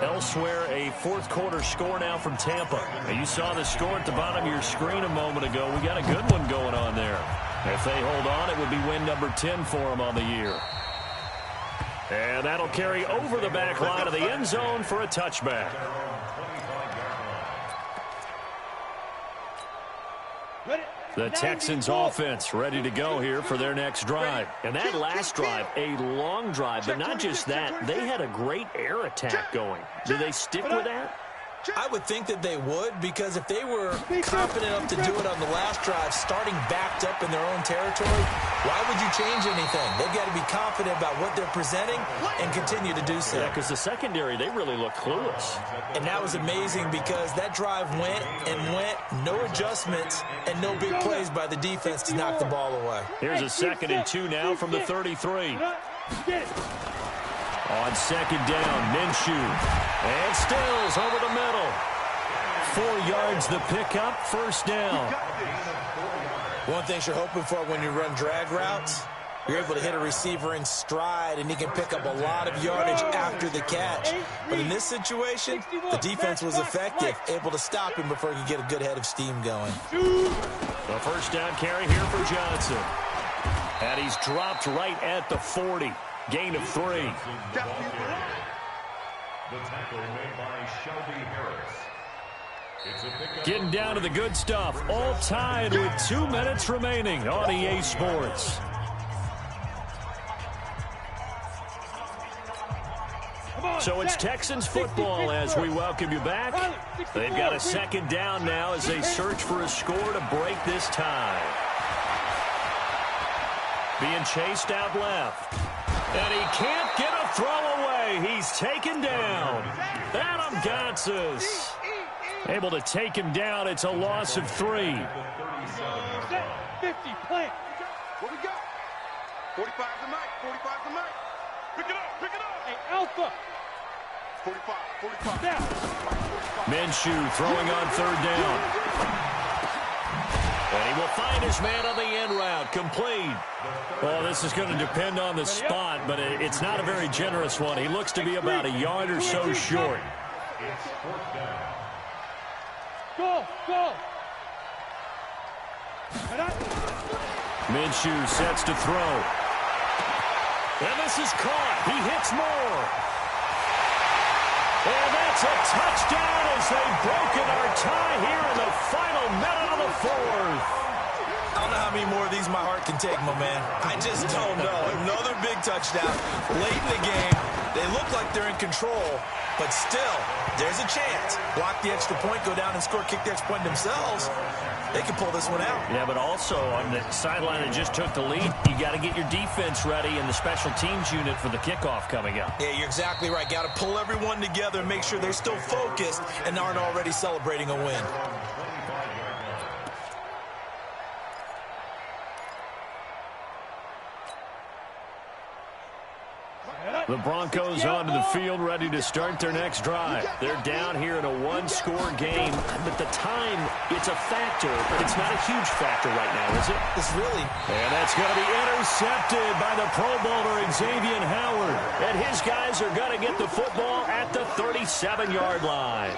Elsewhere, a fourth quarter score now from Tampa. Now, you saw the score at the bottom of your screen a moment ago. We got a good one going on there. If they hold on, it would be win number 10 for them on the year. And that'll carry over the back line of the end zone for a touchback. The Texans offense ready to go here for their next drive. And that last drive, a long drive, but not just that. They had a great air attack going. Do they stick with that? I would think that they would, because if they were confident enough to do it on the last drive, starting backed up in their own territory, why would you change anything? They've got to be confident about what they're presenting and continue to do so. Yeah, because the secondary, they really look clueless. And that was amazing because that drive went and went, no adjustments, and no big plays by the defense to knock the ball away. Here's a 2nd and 2 now from the 33. On second down, Minshew. And Stills over the middle. 4 yards the pickup, first down. One thing you're hoping for when you run drag routes, you're able to hit a receiver in stride, and he can pick up a lot of yardage after the catch. But in this situation, the defense was effective, able to stop him before he could get a good head of steam going. The first down carry here for Johnson. And he's dropped right at the 40. Gain of 3. The tackle made by Shelby Harris. It's a pickup. Getting down to the good stuff. All tied with 2 minutes remaining on EA Sports. So it's Texans football as we welcome you back. They've got a second down now as they search for a score to break this tie. Being chased out left. And he can't get a throw away. He's taken down. Adam Gotsis able to take him down. It's a loss of 3. 50, plant. What we got? 45 to Mike, 45 to Mike. Pick it up, pick it up. Hey, Alpha. 45 down. Minshew throwing on third down. And he will find his man on the end route. Complete. Well, this is going to depend on the spot, but it's not a very generous one. He looks to be about a yard or so short. Go. Minshew sets to throw. And this is caught. He hits more. And that's a touchdown as they've broken our tie here in the final minute of the fourth. I don't know how many more of these my heart can take, my man. I just don't know. Another big touchdown late in the game. They look like they're in control, but still, there's a chance. Block the extra point, go down and score, kick the extra point themselves. they can pull this one out. Yeah, but also on the sideline that just took the lead, you got to get your defense ready and the special teams unit for the kickoff coming up. Yeah, you're exactly right. Got to pull everyone together and make sure they're still focused and aren't already celebrating a win. The Broncos onto the field, ready to start their next drive. They're down here in a one-score game, but the time, it's a factor, but it's not a huge factor right now, is it? It's really. And that's going to be intercepted by the Pro Bowler, Xavier Howard. And his guys are going to get the football at the 37-yard line.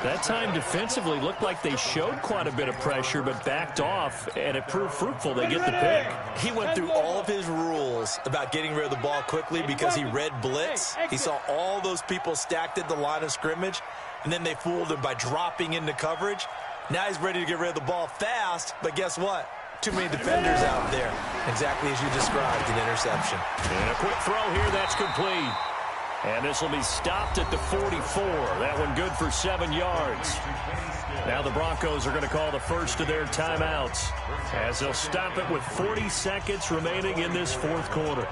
That time defensively looked like they showed quite a bit of pressure but backed off, and it proved fruitful. They get the pick. He went through all of his rules about getting rid of the ball quickly because he read blitz. He saw all those people stacked at the line of scrimmage, and then they fooled him by dropping into coverage. Now he's ready to get rid of the ball fast, but guess what? Too many defenders out there. Exactly as you described, an interception. And a quick throw here, that's complete. And this will be stopped at the 44. That one good for 7 yards. Now the Broncos are going to call the first of their timeouts as they'll stop it with 40 seconds remaining in this fourth quarter.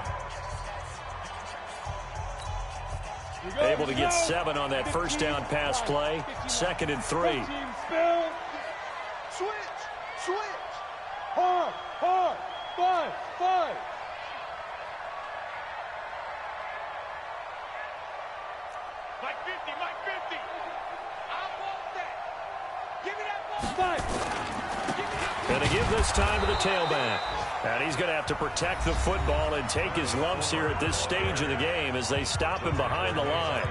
Able to get 7 on that first down pass play. 2nd and 3. Switch. Hard. 5. Mike 50. I want that. Give me that ball. Going to give this time to the tailback. And he's going to have to protect the football and take his lumps here at this stage of the game as they stop him behind the line.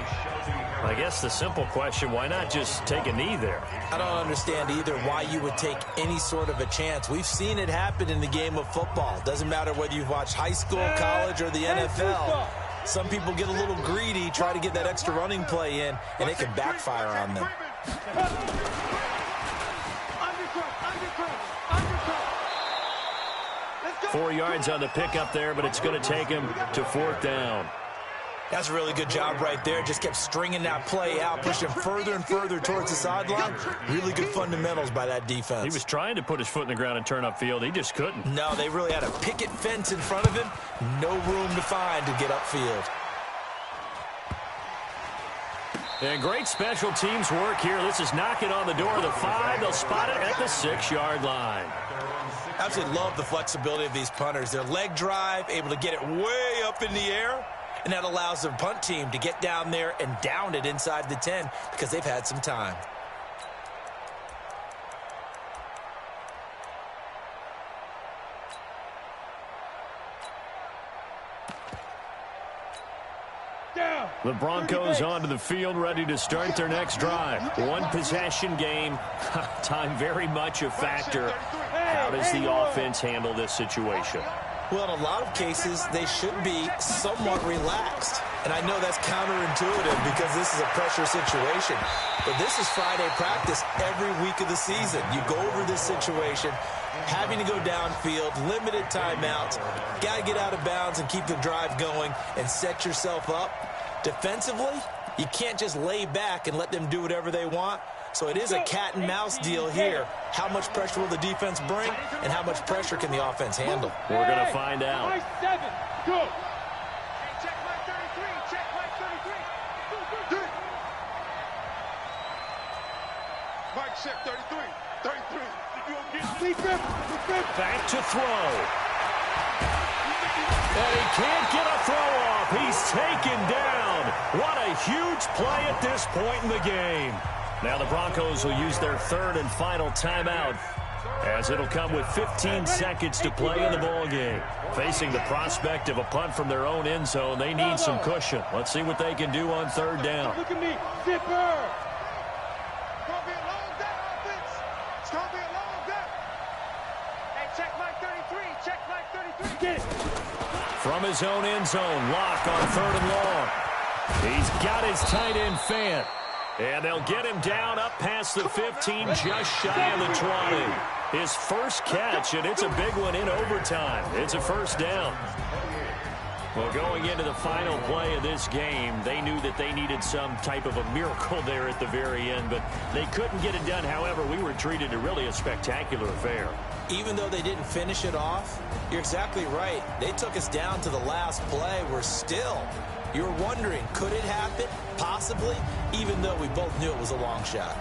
I guess the simple question, why not just take a knee there? I don't understand either why you would take any sort of a chance. We've seen it happen in the game of football. Doesn't matter whether you've watched high school, college, or the NFL. Some people get a little greedy, try to get that extra running play in, and it can backfire on them. 4 yards on the pickup there, but it's going to take him to 4th down. That's a really good job right there. Just kept stringing that play out, pushing further and further towards the sideline. Really good fundamentals by that defense. He was trying to put his foot in the ground and turn upfield. He just couldn't. No, they really had a picket fence in front of him. No room to find to get upfield. And great special teams work here. This is knocking on the door of the 5. They'll spot it at the 6-yard line. Absolutely love the flexibility of these punters. Their leg drive, able to get it way up in the air, and that allows the punt team to get down there and down it inside the 10 because they've had some time. The Broncos onto the field, ready to start their next drive. One possession game. Time very much a factor. How does the offense handle this situation? Well, in a lot of cases, they should be somewhat relaxed. And I know that's counterintuitive because this is a pressure situation. But this is Friday practice every week of the season. You go over this situation, having to go downfield, limited timeouts, got to get out of bounds and keep the drive going and set yourself up. Defensively, you can't just lay back and let them do whatever they want. So it is a cat and mouse deal here. How much pressure will the defense bring, and how much pressure can the offense handle? We're going to find out. Mike 7, go. Check Mike 33, check Mike 33. Mike check 33. Back to throw. And he can't get a throw off. He's taken down. What a huge play at this point in the game. Now the Broncos will use their 3rd and final timeout as it'll come with 15 seconds to play in the ballgame. Facing the prospect of a punt from their own end zone, they need some cushion. Let's see what they can do on 3rd down. Look at me, zipper. It's going to be a long day, offense. It's going to be a long day. Hey, check Mike 33, check Mike 33. Get it. From his own end zone, Lock on 3rd and long. He's got his tight end Fant. And they'll get him down up past the 15, just shy of the 20. His first catch, and it's a big one in overtime. It's a 1st down. Well, going into the final play of this game, they knew that they needed some type of a miracle there at the very end, but they couldn't get it done. However, we were treated to really a spectacular affair. Even though they didn't finish it off, you're exactly right. They took us down to the last play. You're wondering, could it happen? Possibly, even though we both knew it was a long shot.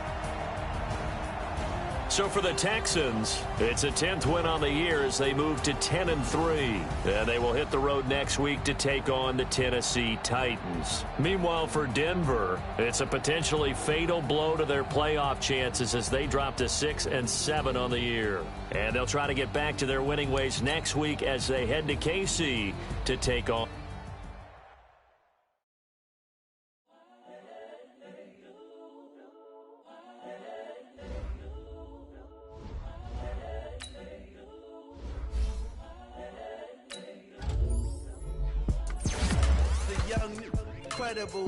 So for the Texans, it's a 10th win on the year as they move to 10-3. And they will hit the road next week to take on the Tennessee Titans. Meanwhile, for Denver, it's a potentially fatal blow to their playoff chances as they drop to 6-7 on the year. And they'll try to get back to their winning ways next week as they head to KC to take on.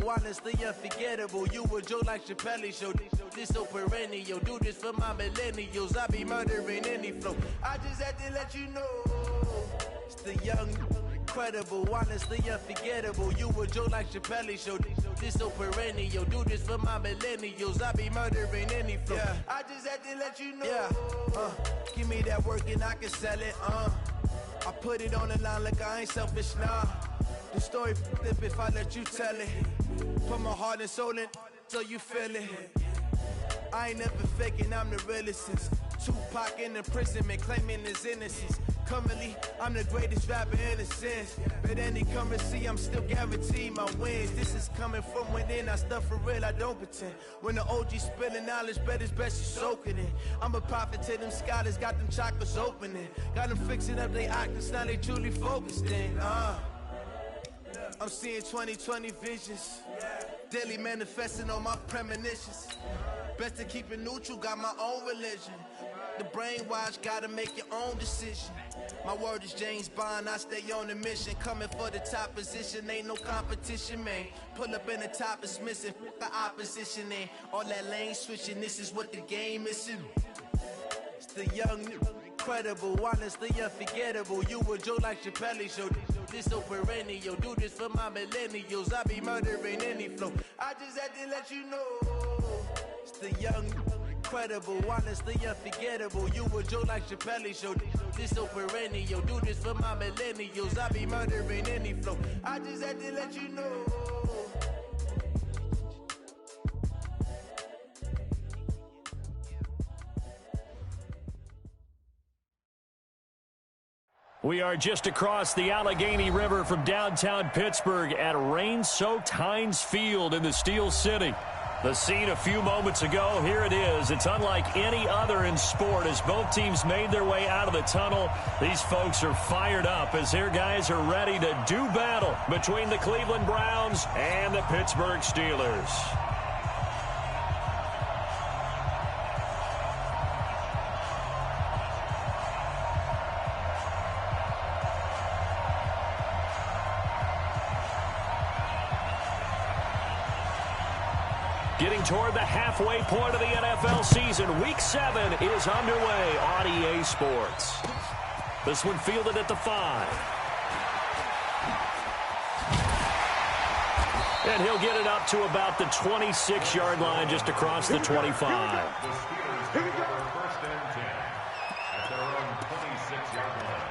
Honestly unforgettable. You a joke like Chappelle show. This so perennial. Do this for my millennials. I be murdering any flow. I just had to let you know. It's the young, incredible, honestly unforgettable. You a joke like Chappelle show. This so perennial. Do this for my millennials. I be murdering any flow. Yeah. I just had to let you know. Yeah. Give me that work and I can sell it. I put it on the line like I ain't selfish, nah. The story flip if I let you tell it. Put my heart and soul in so you feel it. I ain't never faking, I'm the realest since Tupac in imprisonment, claiming his innocence. Currently, I'm the greatest rapper in a sense. But any currency, I'm still guaranteed my wins. This is coming from within, I stuff for real, I don't pretend. When the OG spilling knowledge, bet it's best you soak it in. I'm a prophet to them scholars, got them chakras opening. Got them fixing up they octaves, now they truly focused in. I'm seeing 2020 visions, daily manifesting on my premonitions. Best to keep it neutral, got my own religion. The brainwash, gotta make your own decision. My word is James Bond, I stay on a mission. Coming for the top position, ain't no competition, man. Pull up in the top, it's missing, the opposition ain't. All that lane switching, this is what the game is. It's the young, incredible, honestly unforgettable. You a joke like Chappelle show. This so perennial. Do this for my millennials. I be murdering any flow. I just had to let you know. It's the young, incredible, honestly unforgettable. You a joke like Chappelle show. This so perennial. Do this for my millennials. I be murdering any flow. I just had to let you know. We are just across the Allegheny River from downtown Pittsburgh at rain-soaked Heinz Field in the Steel City. The scene a few moments ago, here it is. It's unlike any other in sport as both teams made their way out of the tunnel. These folks are fired up as their guys are ready to do battle between the Cleveland Browns and the Pittsburgh Steelers. Getting toward the halfway point of the NFL season, Week 7 is underway on EA Sports. This one fielded at the 5. And he'll get it up to about the 26-yard line just across the 25. The Steelers take over 1st and 10 at their own 26-yard line.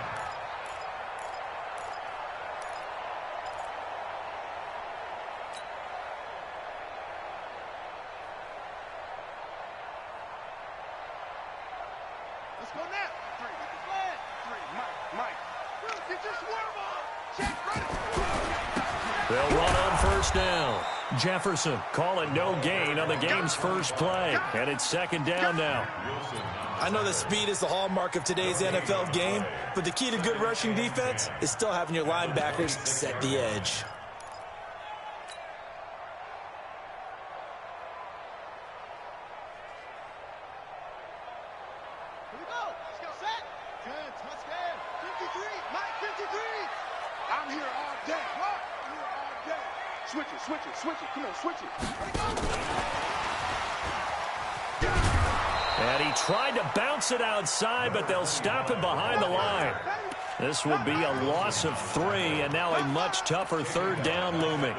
Let's go now. 3. Get the flag. 3. Mike. Get your swerve on. Check, ready. They'll run on 1st down. Jefferson calling no gain on the game's first play. And it's 2nd down now. I know that speed is the hallmark of today's NFL game, but the key to good rushing defense is still having your linebackers set the edge. Here we go. Let's go. Set. 10. Touchdown. 53. Mike, 53. I'm here all day. What? I'm here all day. Switch it, switch it, switch it. Come on, switch it. Ready, go. And he tried to bounce it outside, but they'll stop him behind the line. This will be a loss of 3, and now a much tougher third down looming.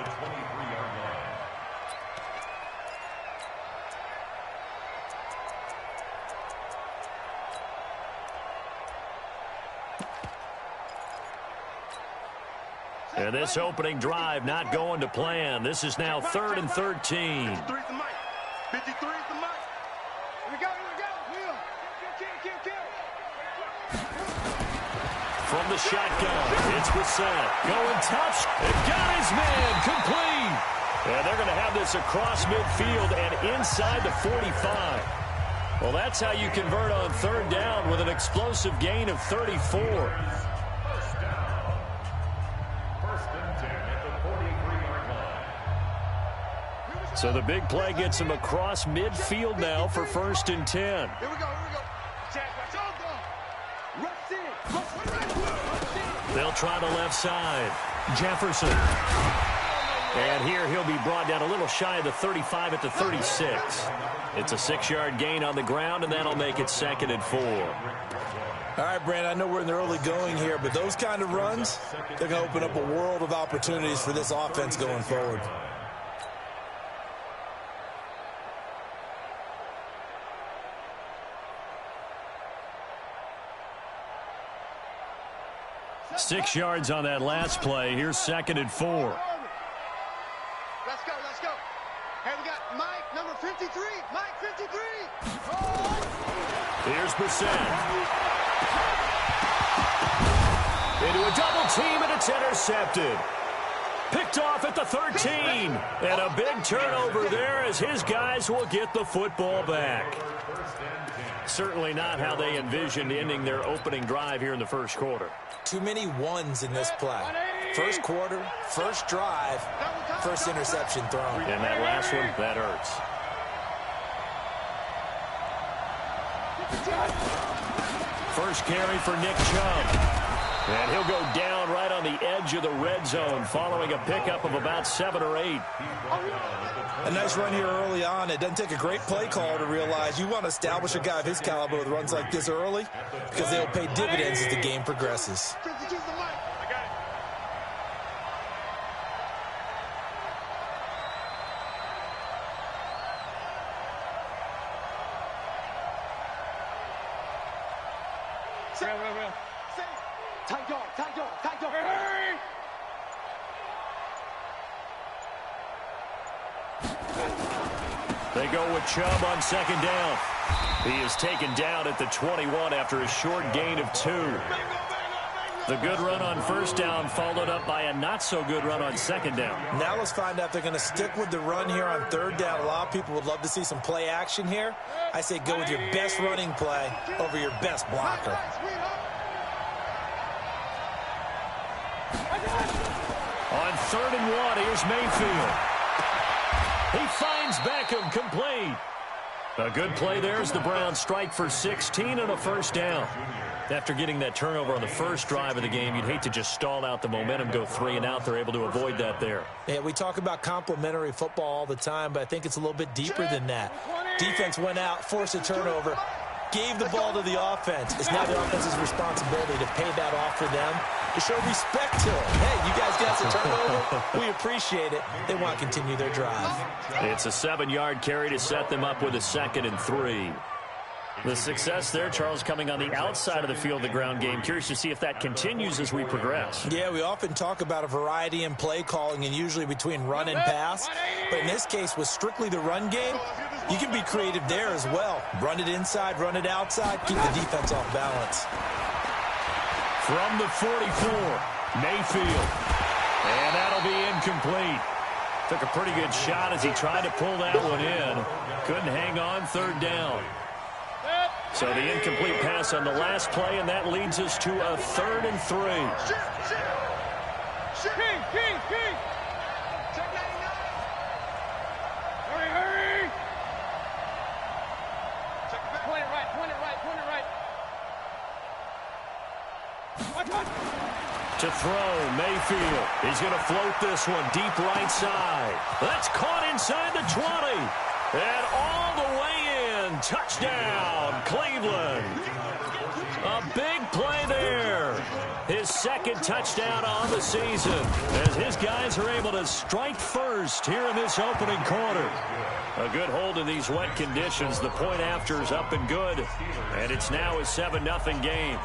And this opening drive not going to plan. This is now 3rd and 13. 53's the mic. 53's the mic. Here we go, Will. Kill. From the shotgun, it's Brissett. Going touch. It got his man complete. And they're going to have this across midfield and inside the 45. Well, that's how you convert on 3rd down with an explosive gain of 34. So the big play gets him across midfield now for 1st and 10. Here we go. They'll try the left side. Jefferson. And here he'll be brought down a little shy of the 35 at the 36. It's a 6-yard gain on the ground, and that'll make it 2nd and 4. All right, Brandon, I know we're in the early going here, but those kind of runs, they're going to open up a world of opportunities for this offense going forward. Six yards on that last play. Here's 2nd and 4. Let's go. Hey, we got Mike, number 53. Mike, 53. Here's Brissett. Into a double team, and it's intercepted. Picked off at the 13. And a big turnover there as his guys will get the football back. Certainly not how they envisioned ending their opening drive here in the first quarter. Too many ones in this play. First quarter, first drive, first interception thrown. And that last one, that hurts. First carry for Nick Chubb. And he'll go down right on the edge of the red zone following a pickup of about 7 or 8. A nice run here early on. It doesn't take a great play call to realize you want to establish a guy of his caliber with runs like this early because they'll pay dividends as the game progresses. Real. Tight dog. Hurry! They go with Chubb on 2nd down. He is taken down at the 21 after a short gain of 2. The good run on 1st down followed up by a not-so-good run on 2nd down. Now let's find out if they're going to stick with the run here on 3rd down. A lot of people would love to see some play action here. I say go with your best running play over your best blocker. On 3rd and 1, here's Mayfield. He finds Beckham complete. A good play there as the Browns strike for 16 and a 1st down. After getting that turnover on the first drive of the game, you'd hate to just stall out the momentum, go 3 and out. They're able to avoid that there. Yeah, we talk about complementary football all the time, but I think it's a little bit deeper than that. Defense went out, forced a turnover, gave the ball to the offense. It's now the offense's responsibility to pay that off for them, to show respect to them. Hey, you guys got the turnover. We appreciate it. They want to continue their drive. It's a 7-yard carry to set them up with a 2nd and 3. The success there, Charles, coming on the outside of the field, the ground game. Curious to see if that continues as we progress. Yeah, we often talk about a variety in play calling and usually between run and pass. But in this case, with strictly the run game, you can be creative there as well. Run it inside, run it outside, keep the defense off balance. From the 44, Mayfield. And that'll be incomplete. Took a pretty good shot as he tried to pull that one in. Couldn't hang on 3rd down. So the incomplete pass on the last play, and that leads us to a 3rd and 3. King. Check 99. Hurry. Point it right. To throw, Mayfield. He's going to float this one deep right side. That's caught inside the 20. And all the way in and touchdown, Cleveland. A big play there. His second touchdown on the season as his guys are able to strike first here in this opening quarter. A good hold in these wet conditions. The point after is up and good, and it's now a 7-0 game.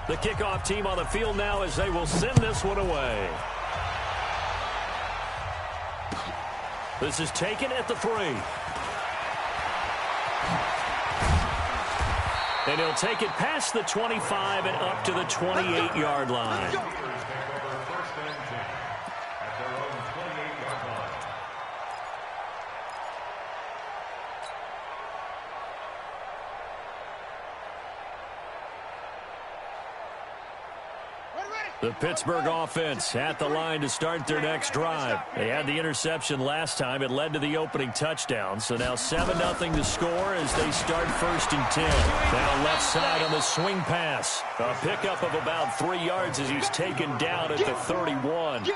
The kickoff team on the field now as they will send this one away. This is taken at the 3. And he'll take it past the 25 and up to the 28-yard line. The Pittsburgh offense at the line to start their next drive. They had the interception last time. It led to the opening touchdown. So now 7-0 to score as they start 1st and 10. Now left side on the swing pass. A pickup of about 3 yards as he's taken down at the 31.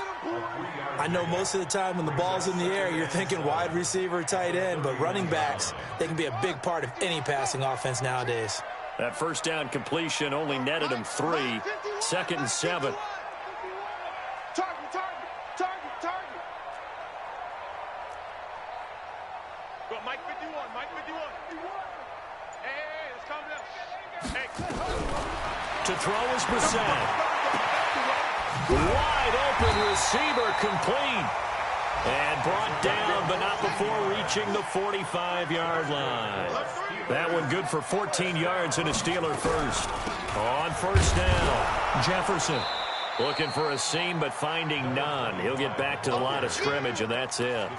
I know most of the time when the ball's in the air, you're thinking wide receiver, tight end, but running backs, they can be a big part of any passing offense nowadays. That first down completion only netted him 3. 2nd and 7. Target. Go, Mike 51. Hey, let's calm down. Hey. To throw is Brissett. Wide open receiver complete. And brought down, but not before reaching the 45-yard line. That one good for 14 yards and a Steeler first. On 1st down, Jefferson. Looking for a seam, but finding none. He'll get back to the line of scrimmage, and that's it.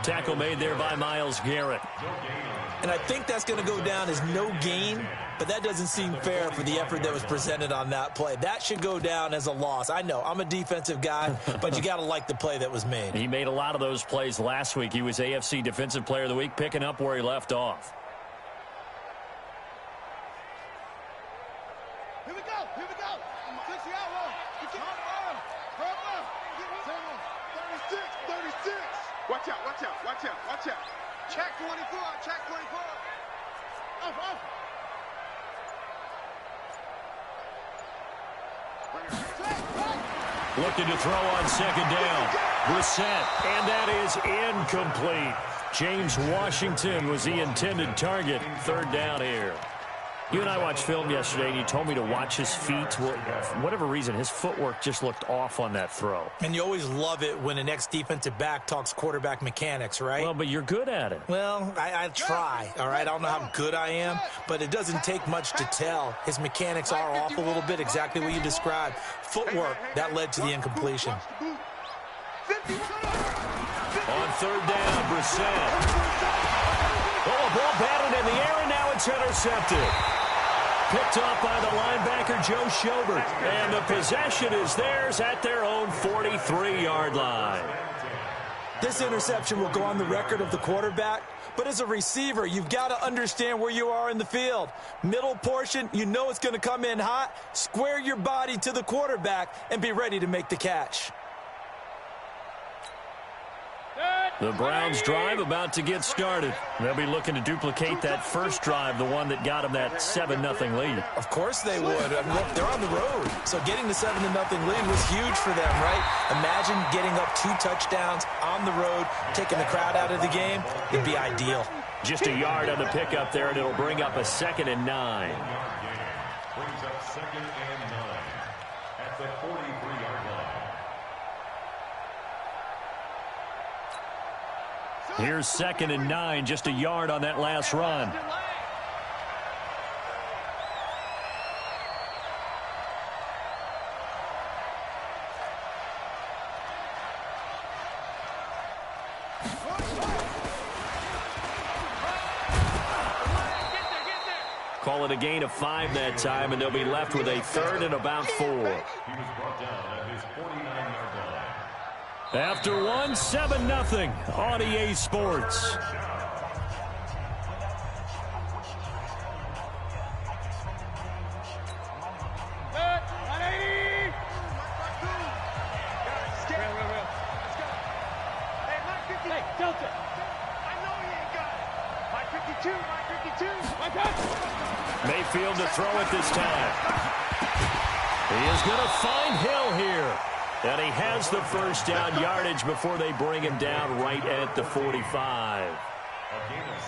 Tackle made there by Myles Garrett. And I think that's going to go down as no gain, but that doesn't seem fair for the effort that was presented on that play. That should go down as a loss. I know, I'm a defensive guy, but you got to like the play that was made. He made a lot of those plays last week. He was AFC Defensive Player of the Week, picking up where he left off. Here we go. 6 yard line. 36. Watch out. Check 24. Off. Looking to throw on 2nd down. Brissett, and that is incomplete. James Washington was the intended target. 3rd down here. You and I watched film yesterday, and you told me to watch his feet. Well, for whatever reason, his footwork just looked off on that throw. And you always love it when an ex-defensive back talks quarterback mechanics, right? Well, but you're good at it. Well, I try, all right? I don't know how good I am, but it doesn't take much to tell. His mechanics are off a little bit, exactly what you described. Footwork, that led to the incompletion. On 3rd down, Brissett. Oh, a ball batted in the air, and now it's intercepted. Picked up by the linebacker, Joe Schobert. And the possession is theirs at their own 43-yard line. This interception will go on the record of the quarterback, but as a receiver, you've got to understand where you are in the field. Middle portion, you know it's going to come in hot. Square your body to the quarterback and be ready to make the catch. The Browns drive about to get started. They'll be looking to duplicate that first drive, the one that got them that 7-0 lead. Of course they would. I mean, look, they're on the road. So getting the 7-0 lead was huge for them, right? Imagine getting up 2 touchdowns on the road, taking the crowd out of the game. It'd be ideal. Just a yard on the pickup there, and it'll bring up a 2nd and 9. Brings up 2nd and 9 at the 43-yard line. Here's 2nd and 9, just a yard on that last run. Call it a gain of 5 that time, and they'll be left with a 3rd and about 4. He was brought down at his 49-yard line. After 1, 7-0 on EA Sports. Mayfield to throw it this time. He is going to find Hill here. And he has the first down yardage before they bring him down right at the 45.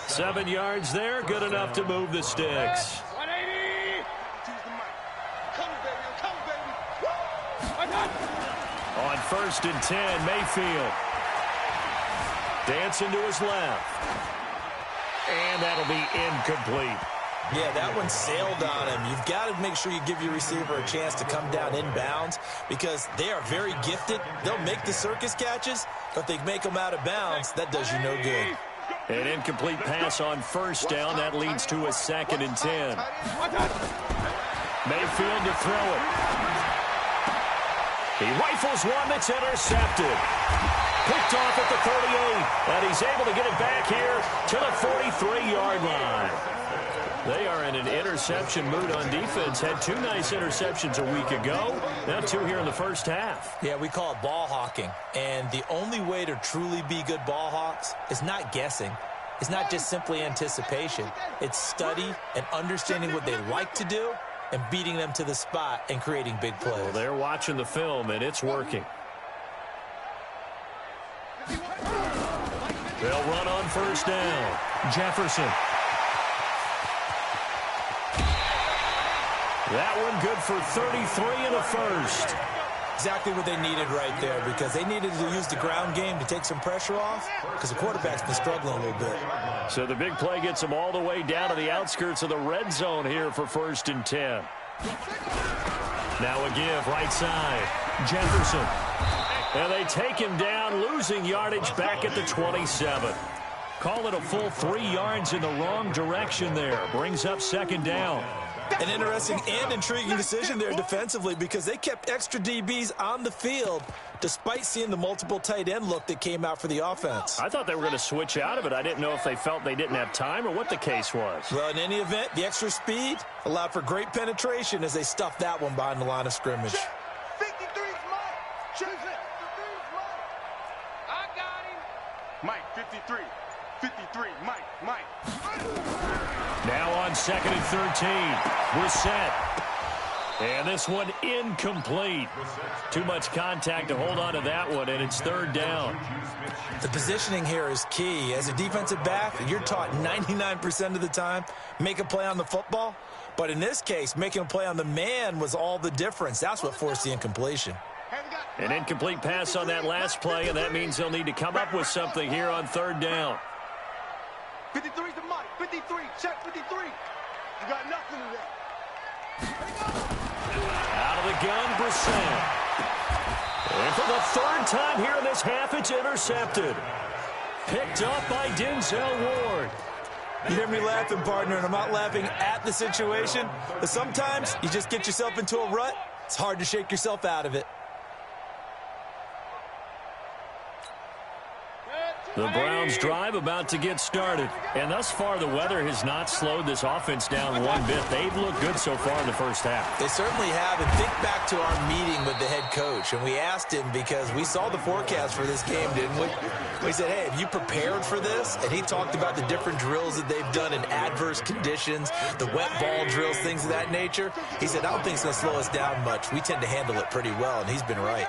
7 yards there, good enough to move the sticks. 180. Come, baby. On 1st and 10, Mayfield. Dancing to his left. And that'll be incomplete. Yeah, that one sailed on him. You've got to make sure you give your receiver a chance to come down inbounds because they are very gifted. They'll make the circus catches, but if they make them out of bounds, that does you no good. An incomplete pass on 1st down. That leads to a 2nd and 10. Mayfield to throw it. He rifles one that's intercepted. Picked off at the 38, and he's able to get it back here to the 43-yard line. They are in an interception mood on defense. Had 2 nice interceptions a week ago. Now 2 here in the first half. Yeah, we call it ball hawking. And the only way to truly be good ball hawks is not guessing. It's not just simply anticipation. It's study and understanding what they like to do and beating them to the spot and creating big plays. Well, they're watching the film, and it's working. They'll run on 1st down. Jefferson. That one good for 33 and a first. Exactly what they needed right there because they needed to use the ground game to take some pressure off because the quarterback's been struggling a little bit. So the big play gets them all the way down to the outskirts of the red zone here for 1st and 10. Now a give right side. Jefferson. And they take him down, losing yardage back at the 27. Call it a full 3 yards in the wrong direction there. Brings up 2nd down. An interesting and intriguing decision there defensively because they kept extra DBs on the field despite seeing the multiple tight end look that came out for the offense. I thought they were going to switch out of it. I didn't know if they felt they didn't have time or what the case was. Well, in any event, the extra speed allowed for great penetration as they stuffed that one behind the line of scrimmage. 53's Mike. Choose it. 53's Mike. I got him. Mike, 53. 53, Mike. Now on 2nd and 13. Brissett. And this one incomplete. Too much contact to hold on to that one, and it's 3rd down. The positioning here is key. As a defensive back, you're taught 99% of the time, make a play on the football. But in this case, making a play on the man was all the difference. That's what forced the incompletion. An incomplete pass on that last play, and that means they'll need to come up with something here on 3rd down. 53's the Mike. 53. Check 53. You got nothing to that. Out of the gun, Brissett. And for the 3rd time here in this half, it's intercepted. Picked up by Denzel Ward. You hear me laughing, partner, and I'm not laughing at the situation, but sometimes you just get yourself into a rut. It's hard to shake yourself out of it. The Browns' drive about to get started. And thus far, the weather has not slowed this offense down one bit. They've looked good so far in the first half. They certainly have. And think back to our meeting with the head coach. And we asked him because we saw the forecast for this game, didn't we? We said, hey, have you prepared for this? And he talked about the different drills that they've done in adverse conditions, the wet ball drills, things of that nature. He said, I don't think it's going to slow us down much. We tend to handle it pretty well, and he's been right.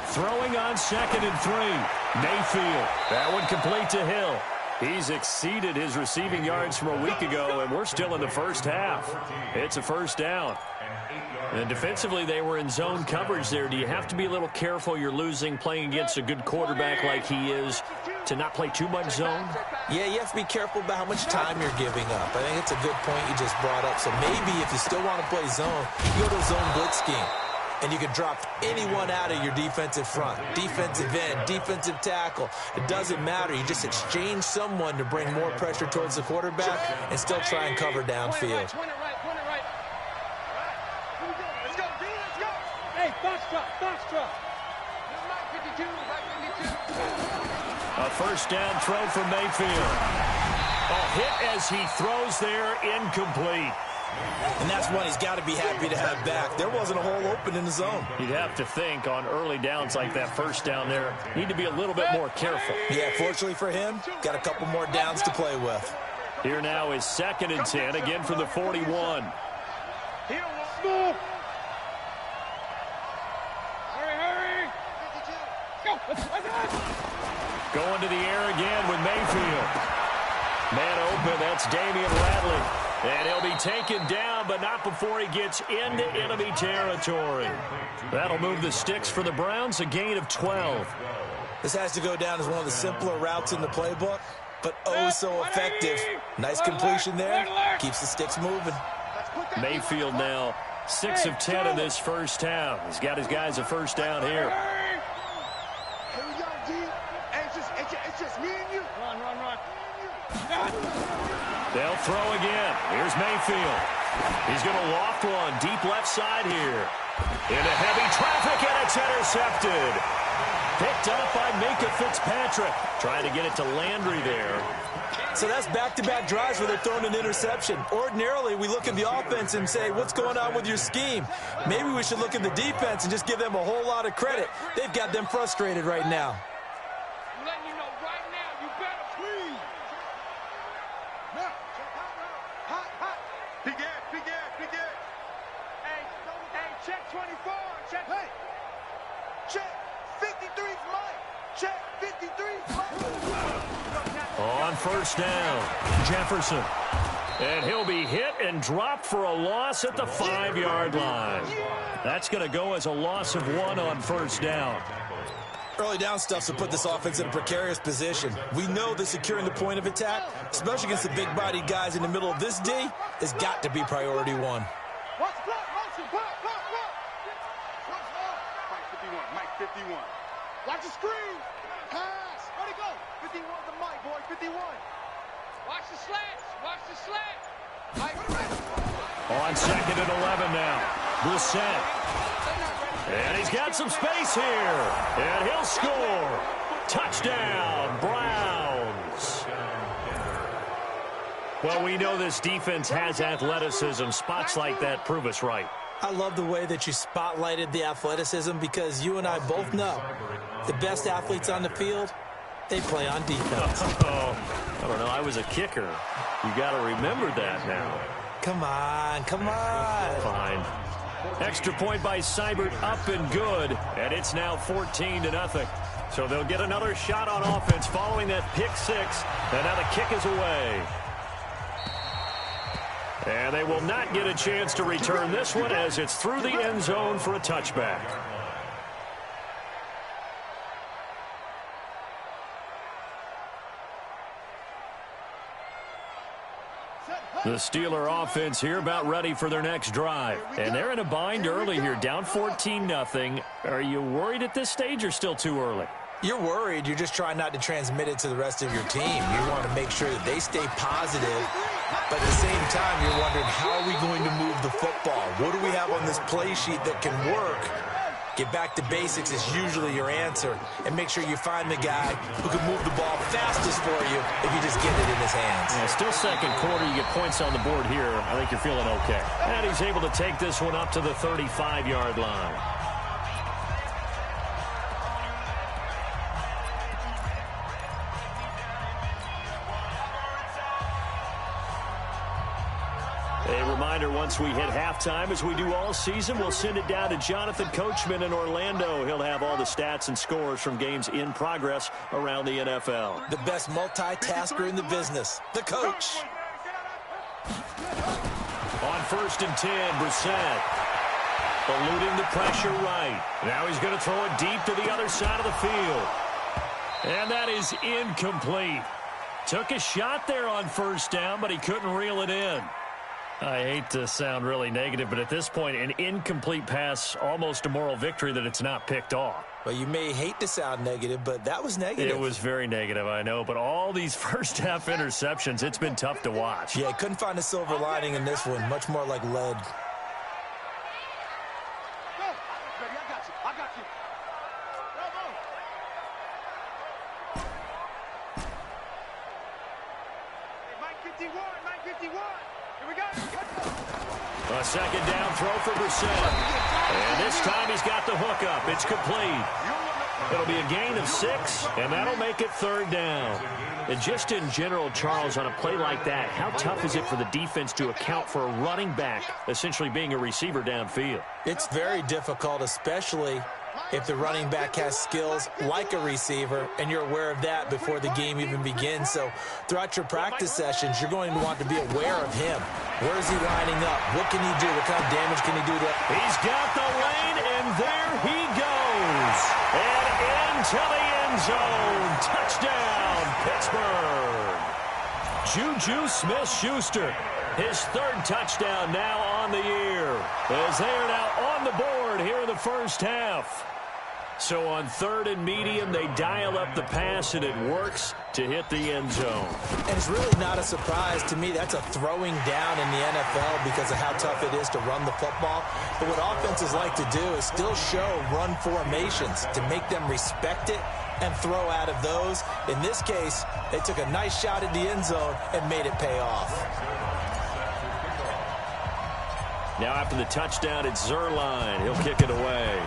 Throwing on 2nd and 3. Mayfield. That one complete to Hill. He's exceeded his receiving yards from a week ago, and we're still in the first half. It's a 1st down. And defensively, they were in zone coverage there. Do you have to be a little careful you're losing playing against a good quarterback like he is to not play too much zone? Yeah, you have to be careful about how much time you're giving up. I think it's a good point you just brought up. So maybe if you still want to play zone, you go to a zone blitz scheme. And you can drop anyone out of your defensive front, defensive end, defensive tackle. It doesn't matter. You just exchange someone to bring more pressure towards the quarterback and still try and cover downfield. Hey, box truck. A 1st down throw for Mayfield. A hit as he throws there, incomplete. And that's one he's got to be happy to have back. There wasn't a hole open in the zone. You'd have to think on early downs like that first down there, need to be a little bit more careful. Yeah, fortunately for him, got a couple more downs to play with. Here now is 2nd and 10, again from the 41. Hurry! Go! Going to the air again with Mayfield. Man open, that's Damian Radley. And he'll be taken down, but not before he gets into enemy territory. That'll move the sticks for the Browns, a gain of 12. This has to go down as one of the simpler routes in the playbook, but oh so effective. Nice completion there. Keeps the sticks moving. Mayfield now 6 of 10 in this first half. He's got his guys a first down here. Here we go, D. It's just me and you. Run. They'll throw again. Here's Mayfield. He's going to loft one deep left side here. Into heavy traffic, and it's intercepted. Picked up by Minka Fitzpatrick. Trying to get it to Landry there. So that's back-to-back drives where they're throwing an interception. Ordinarily, we look at the offense and say, what's going on with your scheme? Maybe we should look at the defense and just give them a whole lot of credit. They've got them frustrated right now. I'm letting you know right now, you better please. Now, hot. Big ass. Hey, check 24. Check. Hey, check 53's Mike. Check 53's Mike. On first down, Jefferson. And he'll be hit and dropped for a loss at the 5-yard line. That's going to go as a loss of 1 on first down. Early down stuff's to put this offense in a precarious position. We know that securing the point of attack, especially against the big-bodied guys in the middle of this D, has got to be priority 1. Watch block, motion, block. Mike 51. Watch the screen. Pass. Where'd he go? 51's the Mike, boy. 51. Watch the slats. Mike. On 2nd and 11 now. Brissett. And he's got some space here. And he'll score. Touchdown, Browns. Well, we know this defense has athleticism. Spots like that prove us right. I love the way that you spotlighted the athleticism because you and I both know the best athletes on the field, they play on defense. I don't know. I was a kicker. You got to remember that now. Come on. Fine. Extra point by Seibert, up and good. And it's now 14-0. So they'll get another shot on offense following that pick 6. And now the kick is away. And they will not get a chance to return this one as it's through the end zone for a touchback. The Steeler offense here about ready for their next drive. And they're in a bind early here, down 14-0. Are you worried at this stage or still too early? You're worried. You're just trying not to transmit it to the rest of your team. You want to make sure that they stay positive. But at the same time, you're wondering, how are we going to move the football? What do we have on this play sheet that can work? Get back to basics is usually your answer. And make sure you find the guy who can move the ball fastest for you if you just get it in his hands. Yeah, still second quarter. You get points on the board here. I think you're feeling okay. And he's able to take this one up to the 35-yard line. A reminder, once we hit halftime, as we do all season, we'll send it down to Jonathan Coachman in Orlando. He'll have all the stats and scores from games in progress around the NFL. The best multitasker in the business, the coach. On 1st and 10, Brissett. Eluding the pressure right. Now he's going to throw it deep to the other side of the field. And that is incomplete. Took a shot there on first down, but he couldn't reel it in. I hate to sound really negative, but at this point, an incomplete pass, almost a moral victory that it's not picked off. Well, you may hate to sound negative, but that was negative. It was very negative, I know, but all these first-half interceptions, it's been tough to watch. Yeah, couldn't find a silver lining in this one, much more like lead. I got you. Hey, Mike 51. A second down throw for Brissett. And this time he's got the hook up. It's complete. It'll be a gain of 6, and that'll make it 3rd down. And just in general, Charles, on a play like that, how tough is it for the defense to account for a running back essentially being a receiver downfield? It's very difficult, especially if the running back has skills like a receiver, and you're aware of that before the game even begins. So throughout your practice sessions, you're going to want to be aware of him. Where is he lining up? What can he do? What kind of damage can he do to it? He's got the lane, and there he goes. And into the end zone. Touchdown, Pittsburgh. Juju Smith-Schuster, his 3rd touchdown now on the year, as they are now on the board here in the first half. So on 3rd and medium, they dial up the pass, and it works to hit the end zone. And it's really not a surprise to me. That's a throwing down in the NFL because of how tough it is to run the football. But what offenses like to do is still show run formations to make them respect it and throw out of those. In this case, they took a nice shot at the end zone and made it pay off. Now after the touchdown, it's Zuerlein. He'll kick it away.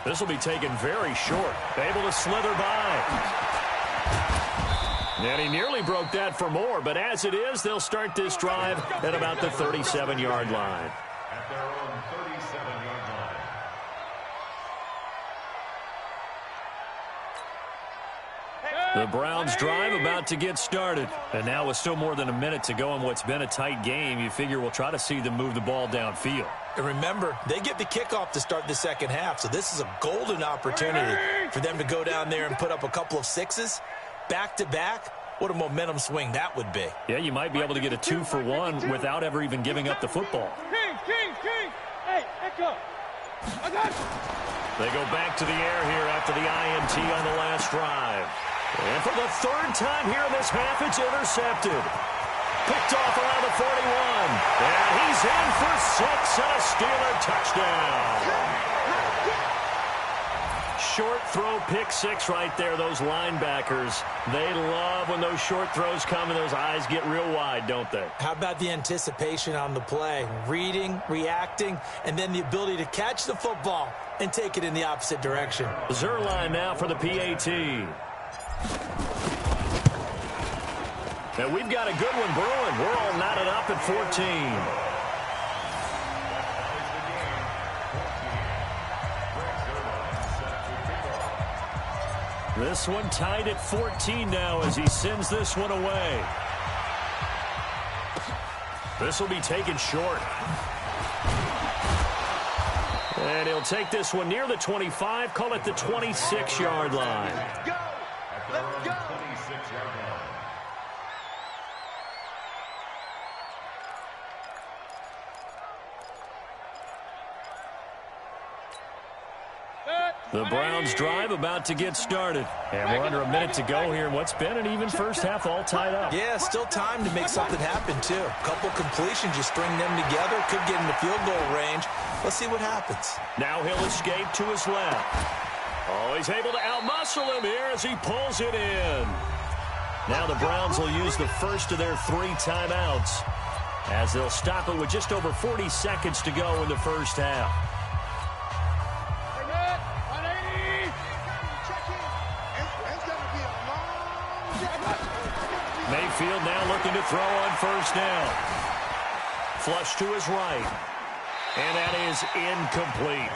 This will be taken very short. Able to slither by. And he nearly broke that for more, but as it is, they'll start this drive at about the 37-yard line. At their own 37-yard line. The Browns drive about to get started. And now with still more than a minute to go in what's been a tight game, you figure we'll try to see them move the ball downfield. And remember, they get the kickoff to start the second half, so this is a golden opportunity for them to go down there and put up a couple of 6s back-to-back. What a momentum swing that would be. Yeah, you might be able to get a 2-for-1 without ever even giving up the football. King! Hey, echo! I got you! They go back to the air here after the INT on the last drive. And for the 3rd time here in this half, it's intercepted. Picked off around the 41. And he's in for 6 and a Steeler touchdown. Short throw, pick 6 right there. Those linebackers, they love when those short throws come and those eyes get real wide, don't they? How about the anticipation on the play? Reading, reacting, and then the ability to catch the football and take it in the opposite direction. Zuerlein now for the PAT. Now we've got a good one brewing. We're all knotted up at 14. This one tied at 14 now as he sends this one away. This will be taken short. And he'll take this one near the 25, call it the 26-yard line. Go! Let's go! 26-yard line. The Browns drive about to get started. And we're under a minute to go here in what's been an even first half, all tied up. Yeah, still time to make something happen, too. A couple completions, you string them together, could get in the field goal range. Let's see what happens. Now he'll escape to his left. Oh, he's able to outmuscle him here as he pulls it in. Now the Browns will use the first of their 3 timeouts as they'll stop it with just over 40 seconds to go in the first half. Mayfield now looking to throw on first down. Flush to his right. And that is incomplete.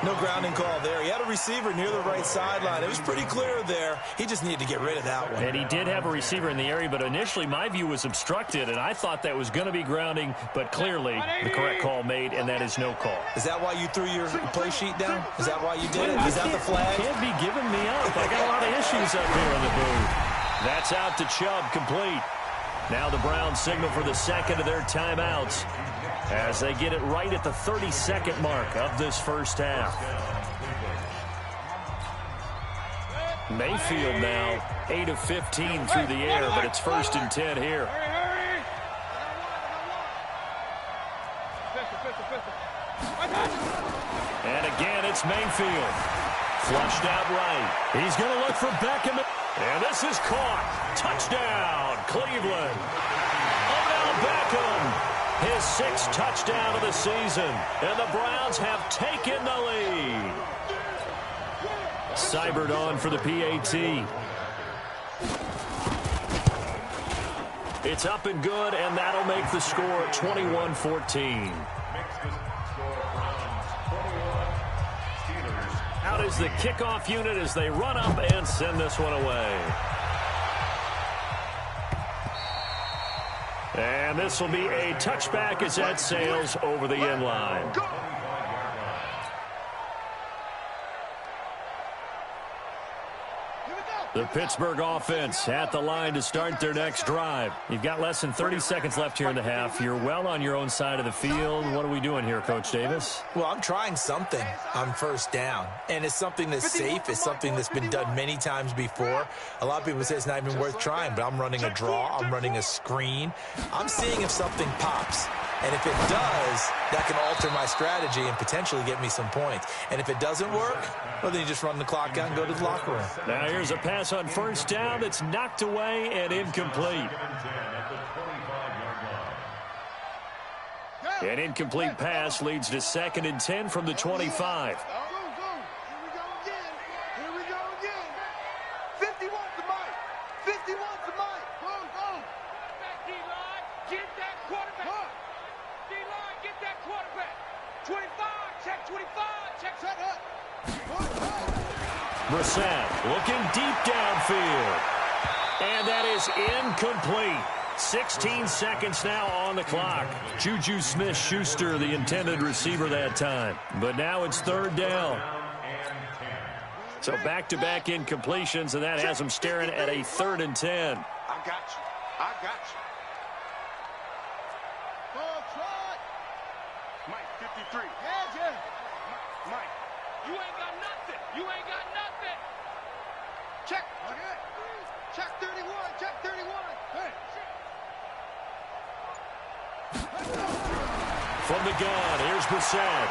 No grounding call there. He had a receiver near the right sideline. It was pretty clear there. He just needed to get rid of that one. And he did have a receiver in the area, but initially my view was obstructed, and I thought that was going to be grounding, but clearly the correct call made, and that is no call. Is that why you threw your play sheet down? Is that why you did it? Is that the flag? Can't be giving me up. I got a lot of issues up here in the booth. That's out to Chubb, complete. Now the Browns signal for the second of their timeouts as they get it right at the 32nd mark of this first half. Mayfield now 8 of 15 through the air, but it's 1st and 10 here. And again, it's Mayfield. Flushed out right. He's going to look for Beckham. And this is caught. Touchdown, Cleveland. Odell Beckham, his 6th touchdown of the season. And the Browns have taken the lead. Seibert on for the PAT. It's up and good, and that'll make the score 21-14. Out is the kickoff unit as they run up and send this one away. And this will be a touchback as that sails over the end line. The Pittsburgh offense at the line to start their next drive. You've got less than 30 seconds left here in the half. You're well on your own side of the field. What are we doing here, Coach Davis? Well, I'm trying something on first down, and it's something that's safe. It's something that's been done many times before. A lot of people say it's not even worth trying, but I'm running a draw. I'm running a screen. I'm seeing if something pops. And if it does, that can alter my strategy and potentially get me some points. And if it doesn't work, well, then you just run the clock out and go to the locker room. Now here's a pass on first down that's knocked away and incomplete. An incomplete pass leads to 2nd and 10 from the 25. Brissett looking deep downfield. And that is incomplete. 16 seconds now on the clock. Juju Smith-Schuster, the intended receiver that time. But now it's 3rd down. So back-to-back incompletions, and that has them staring at a 3rd and 10. I got you. I got you. Mike, 53. Mike, you ain't got nothing. You ain't got nothing. Check. Okay. Check 31. Check 31. Hey. From the gun, here's Brissett.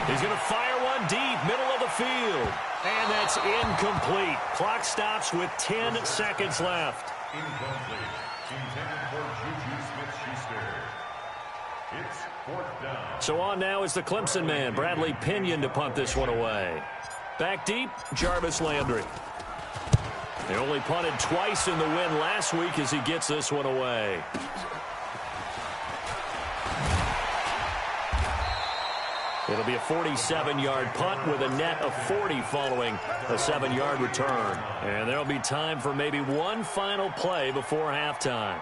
He's going to fire one deep, middle of the field. And that's incomplete. Clock stops with 10 seconds left. Incomplete. Intended for Juju Smith-Schuster. It's 4th down. So on now is the Clemson man, Bradley Pinion, to punt this one away. Back deep, Jarvis Landry. They only punted twice in the win last week as he gets this one away. It'll be a 47-yard punt with a net of 40 following a 7-yard return. And there'll be time for maybe one final play before halftime.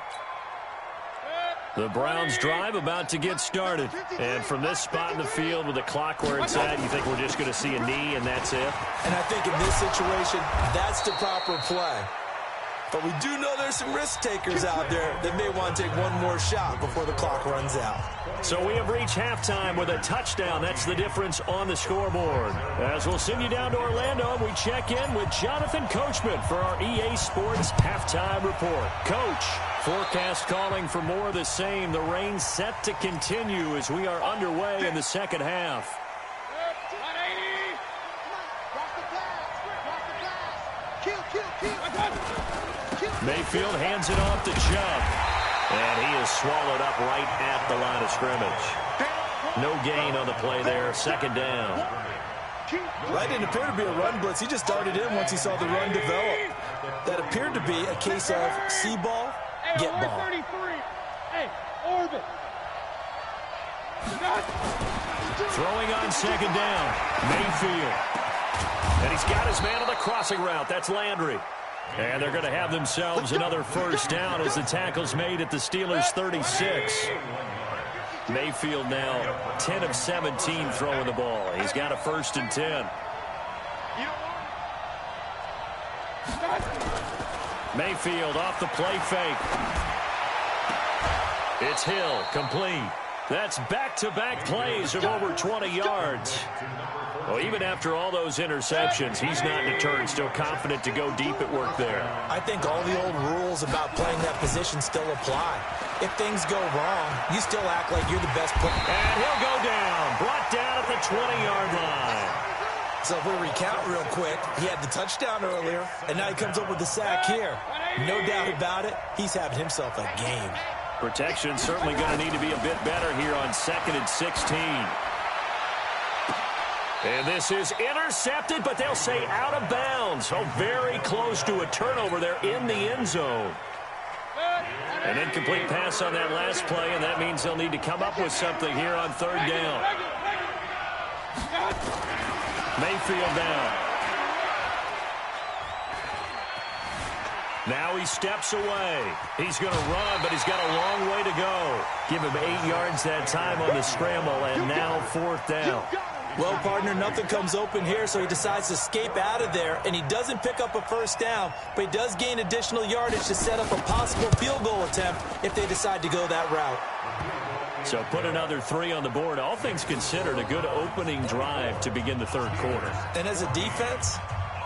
The Browns drive about to get started. And from this spot in the field with the clock where it's at, you think we're just going to see a knee and that's it? And I think in this situation, that's the proper play. But we do know there's some risk takers out there that may want to take one more shot before the clock runs out. So we have reached halftime with a touchdown. That's the difference on the scoreboard. As we'll send you down to Orlando, and we check in with Jonathan Coachman for our EA Sports Halftime Report. Coach, forecast calling for more of the same. The rain set to continue as we are underway in the second half. Mayfield hands it off to Chubb. And he is swallowed up right at the line of scrimmage. No gain on the play there. 2nd down. That didn't appear to be a run blitz. He just darted in once he saw the run develop. That appeared to be a case of see ball, get ball. Throwing on 2nd down. Mayfield. And he's got his man on the crossing route. That's Landry. And they're going to have themselves another first down as the tackle's made at the Steelers' 36. Mayfield now 10 of 17 throwing the ball. He's got a 1st and 10. Mayfield off the play fake. It's Hill, complete. That's back-to-back plays of over 20 yards. Well, even after all those interceptions, he's not deterred, still confident to go deep at work there. I think all the old rules about playing that position still apply. If things go wrong, you still act like you're the best player. And he'll go down, brought down at the 20-yard line. So if we recount real quick, he had the touchdown earlier, and now he comes up with the sack here. No doubt about it, he's having himself a game. Protection certainly going to need to be a bit better here on 2nd and 16. And this is intercepted, but they'll say out of bounds. Oh, very close to a turnover there in the end zone. An incomplete pass on that last play, and that means they'll need to come up with something here on 3rd down. Mayfield down. Now he steps away. He's going to run, but he's got a long way to go. Give him 8 yards that time on the scramble, and now 4th down. Well, partner, nothing comes open here, so he decides to escape out of there, and he doesn't pick up a 1st down, but he does gain additional yardage to set up a possible field goal attempt if they decide to go that route. So put another 3 on the board. All things considered, a good opening drive to begin the 3rd quarter. And as a defense,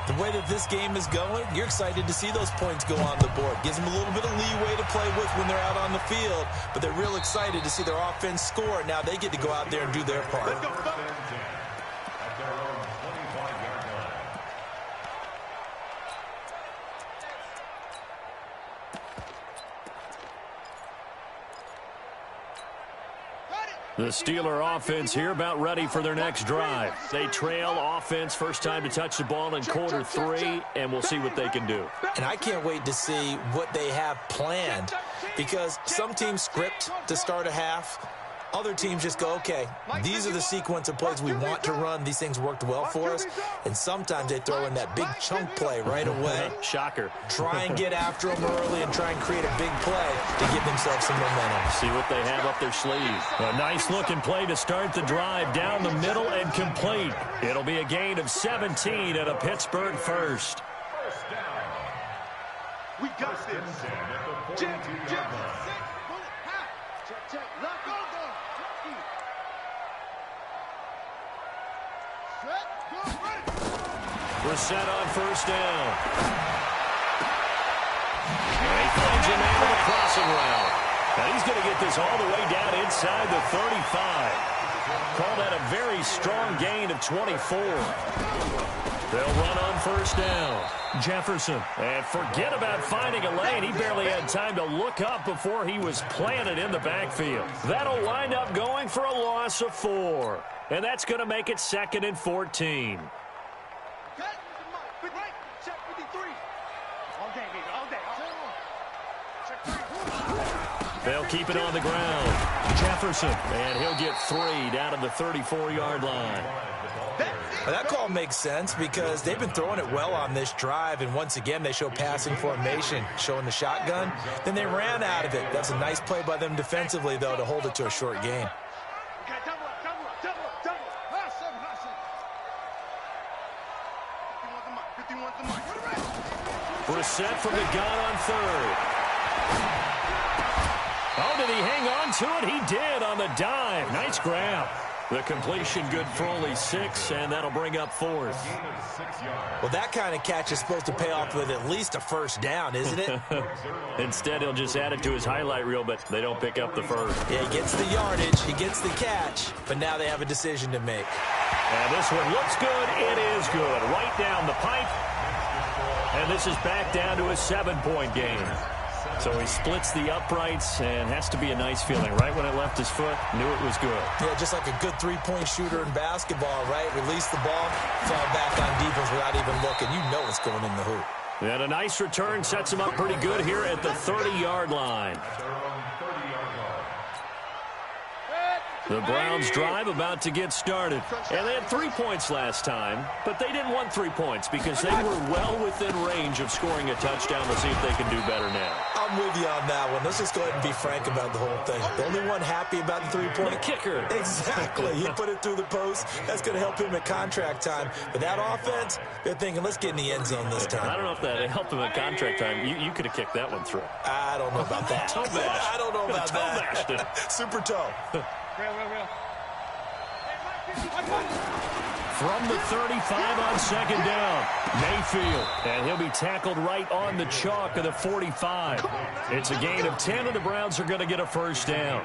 the way that this game is going, you're excited to see those points go on the board. Gives them a little bit of leeway to play with when they're out on the field, but they're real excited to see their offense score. Now they get to go out there and do their part. The Steeler offense here about ready for their next drive. They trail offense, first time to touch the ball in quarter 3, and we'll see what they can do. And I can't wait to see what they have planned, because some teams script to start a half. Other teams just go, okay, these are the sequence of plays we want to run. These things worked well for us. And sometimes they throw in that big chunk play right away. Shocker. Try and get after them early and try and create a big play to give themselves some momentum. See what they have up their sleeve. A nice-looking play to start the drive down the middle and complete. It'll be a gain of 17 at a Pittsburgh first. We got this. Check. Lock on. We're set on 1st down. And he finds a man on the crossing route. And he's going to get this all the way down inside the 35. Call that a very strong gain of 24. They'll run on 1st down. Jefferson. And forget about finding a lane. He barely had time to look up before he was planted in the backfield. That'll wind up going for a loss of 4. And that's going to make it 2nd and 14. They'll keep it on the ground. Jefferson, and he'll get 3 down to the 34-yard line. Well, that call makes sense because they've been throwing it well on this drive, and once again they show passing formation, showing the shotgun. Then they ran out of it. That's a nice play by them defensively, though, to hold it to a short gain. Brissett from the gun on 3rd. Oh, did he hang on to it? He did on the dive. Nice grab. The completion good for only 6, and that'll bring up 4th. Well, that kind of catch is supposed to pay off with at least a 1st down, isn't it? Instead, he'll just add it to his highlight reel, but they don't pick up the 1st. Yeah, he gets the yardage, he gets the catch, but now they have a decision to make. And this one looks good. It is good. Right down the pipe. And this is back down to a 7-point game. So he splits the uprights, and has to be a nice feeling. Right when it left his foot, knew it was good. Yeah, just like a good 3-point shooter in basketball, right? Release the ball, fall back on defense without even looking. You know it's going in the hoop. And a nice return sets him up pretty good here at the 30-yard line. The Browns drive about to get started. And they had 3 points last time, but they didn't want 3 points because they were well within range of scoring a touchdown. We'll see if they can do better now. I'm with you on that one. Let's just go ahead and be frank about the whole thing. The only one happy about the 3-point. The kicker. Exactly. He put it through the post. That's going to help him at contract time. But that offense, they're thinking, let's get in the end zone this time. I don't know if that helped him at contract time. You could have kicked that one through. I don't know about that. Toe bash. I don't know about toe that. Bashed it. Super toe. Real. From the 35 on 2nd down, Mayfield. And he'll be tackled right on the chalk of the 45. It's a gain of 10, and the Browns are going to get a 1st down.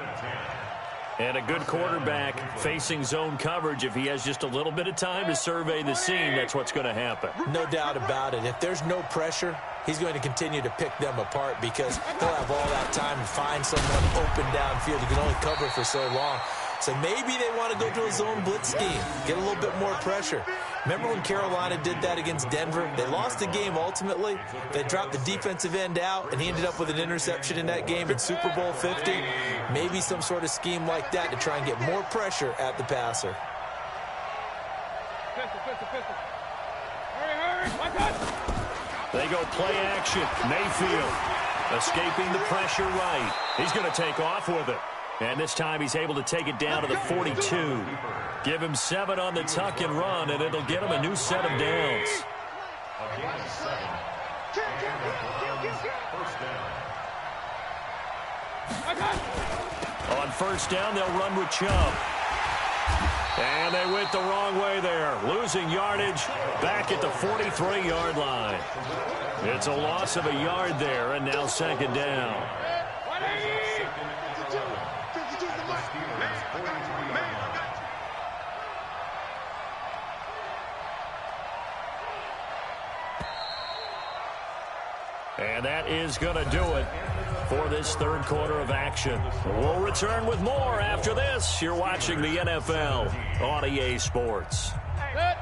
And a good quarterback facing zone coverage, if he has just a little bit of time to survey the scene, that's what's going to happen. No doubt about it. If there's no pressure, he's going to continue to pick them apart because he'll have all that time to find someone open downfield. He can only cover for so long. So maybe they want to go to a zone blitz scheme, get a little bit more pressure. Remember when Carolina did that against Denver? They lost the game ultimately. They dropped the defensive end out, and he ended up with an interception in that game in Super Bowl 50. Maybe some sort of scheme like that to try and get more pressure at the passer. They go play action. Mayfield escaping the pressure right. He's going to take off with it. And this time he's able to take it down to the 42. Give him 7 on the tuck and run, and it'll get him a new set of downs. On first down, they'll run with Chubb. And they went the wrong way there. Losing yardage back at the 43-yard line. It's a loss of a yard there, and now second down. And that is going to do it for this third quarter of action. We'll return with more after this. You're watching the NFL on EA Sports. They're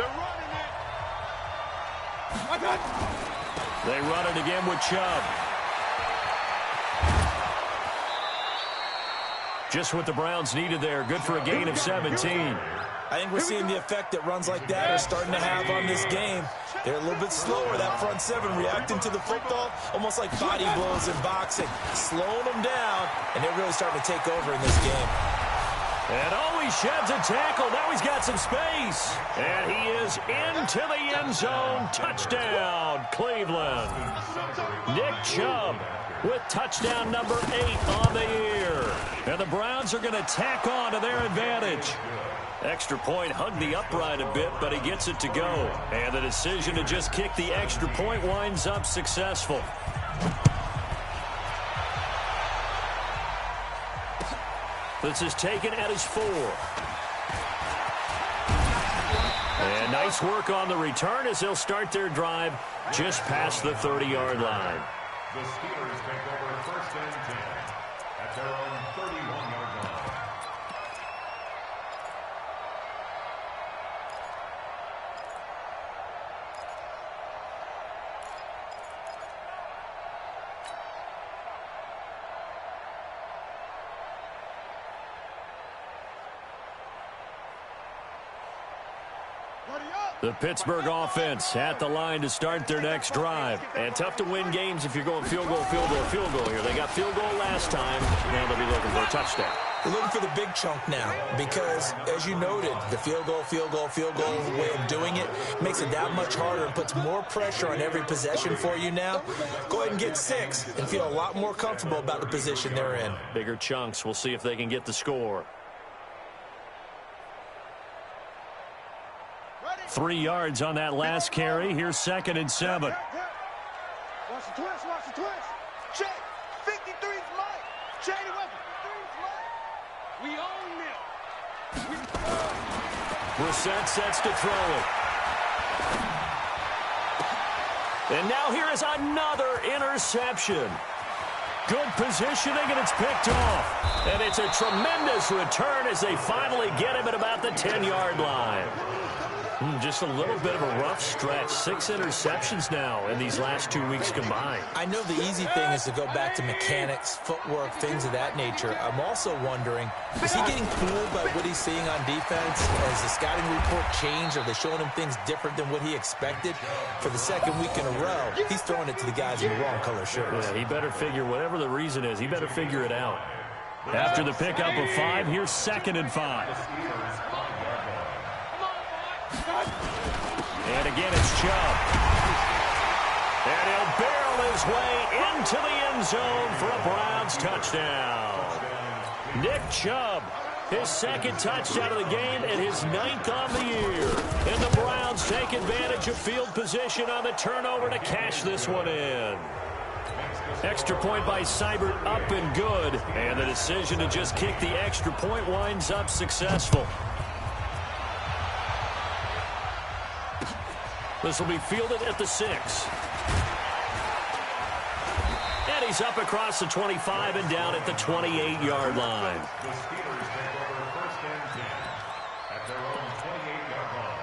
running it. They run it again with Chubb. Just what the Browns needed there. Good for a gain of 17. I think we're seeing the effect that runs like that are starting to have on this game. They're a little bit slower, that front seven, reacting to the football, almost like body blows in boxing, slowing them down, and they're really starting to take over in this game. And he sheds a tackle. Now he's got some space. And he is into the end zone. Touchdown, Cleveland. Nick Chubb with touchdown number 8 on the year. And the Browns are going to tack on to their advantage. Extra point hugged the upright a bit, but he gets it to go. And the decision to just kick the extra point winds up successful. This is taken at his 4. And nice work on the return as they'll start their drive just past the 30-yard line. The Steelers take over first and 10 at their own 31-yard line. The Pittsburgh offense at the line to start their next drive. And tough to win games if you're going field goal, field goal, field goal here. They got field goal last time. Now they'll be looking for a touchdown. They're looking for the big chunk now because, as you noted, the field goal way of doing it makes it that much harder and puts more pressure on every possession for you now. Go ahead and get 6 and feel a lot more comfortable about the position they're in. Bigger chunks. We'll see if they can get the score. 3 yards on that last carry. Here's 2nd and 7. Watch the twist, watch the twist. Check. 53's mine. Check it up. 53's mine. We own them. Brissett sets to throw it. And now here is another interception. Good positioning, and it's picked off. And it's a tremendous return as they finally get him at about the 10-yard line. Just a little bit of a rough stretch. 6 interceptions now in these last 2 weeks combined. I know the easy thing is to go back to mechanics, footwork, things of that nature. I'm also wondering, is he getting fooled by what he's seeing on defense? Has the scouting report changed? Are they showing him things different than what he expected? For the 2nd week in a row, he's throwing it to the guys in the wrong color shirts. Yeah, he better figure, whatever the reason is, he better figure it out. After the pickup of 5, here's 2nd and 5. And again, it's Chubb. And he'll barrel his way into the end zone for a Browns touchdown. Nick Chubb, his 2nd touchdown of the game and his 9th on the year. And the Browns take advantage of field position on the turnover to cash this one in. Extra point by Seibert, up and good. And the decision to just kick the extra point winds up successful. This will be fielded at the 6. And he's up across the 25 and down at the 28-yard line. The Steelers take over first and 10 at their own 28-yard line.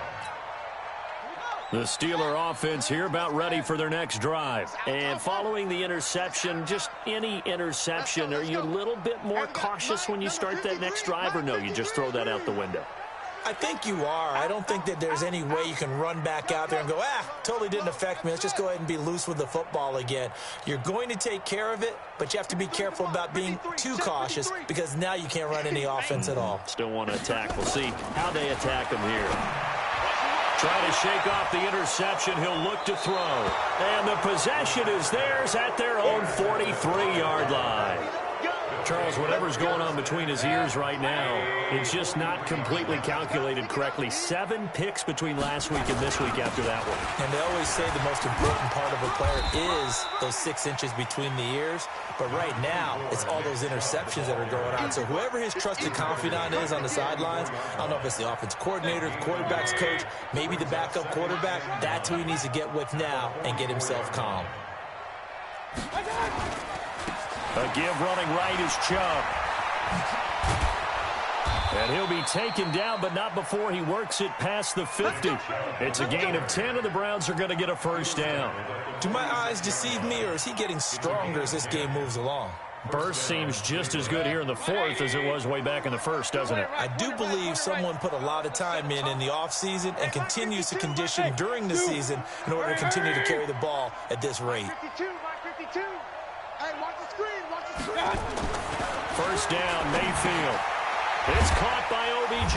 The Steeler offense here about ready for their next drive. And following the interception, just any interception, are you a little bit more cautious when you start that next drive, or no, you just throw that out the window? I think you are. I don't think that there's any way you can run back out there and go, totally didn't affect me. Let's just go ahead and be loose with the football again. You're going to take care of it, but you have to be careful about being too cautious because now you can't run any offense at all. Still want to attack. We'll see how they attack him here. Trying to shake off the interception. He'll look to throw. And the possession is theirs at their own 43-yard line. Charles, whatever's going on between his ears right now, it's just not completely calculated correctly. 7 picks between last week and this week after that one. And they always say the most important part of a player is those 6 inches between the ears. But right now, it's all those interceptions that are going on. So whoever his trusted confidant is on the sidelines, I don't know if it's the offense coordinator, the quarterback's coach, maybe the backup quarterback, that's who he needs to get with now and get himself calm. A give running right is Chubb. And he'll be taken down, but not before he works it past the 50. It's a gain of 10, and the Browns are going to get a first down. Do my eyes deceive me, or is he getting stronger as this game moves along? Burst seems just as good here in the 4th as it was way back in the 1st, doesn't it? I do believe someone put a lot of time in the offseason and continues to condition during the season in order to continue to carry the ball at this rate. 52, 52. Hey, watch the screen, watch the screen. First down, Mayfield. It's caught by OBJ.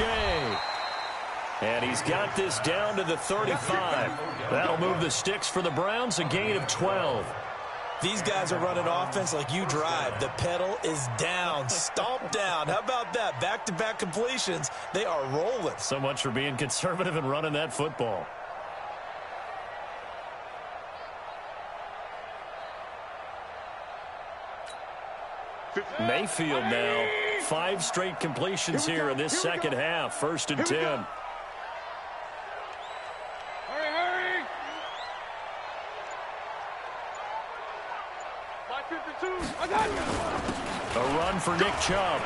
And he's got this down to the 35. That'll move the sticks for the Browns, a gain of 12. These guys are running offense like you drive. The pedal is down, stomp down. How about that? Back-to-back completions. They are rolling. So much for being conservative and running that football. Mayfield now. 5 straight completions here in this second half. 1st and 10. Hurry! 552. I got you. A run for Nick Chubb.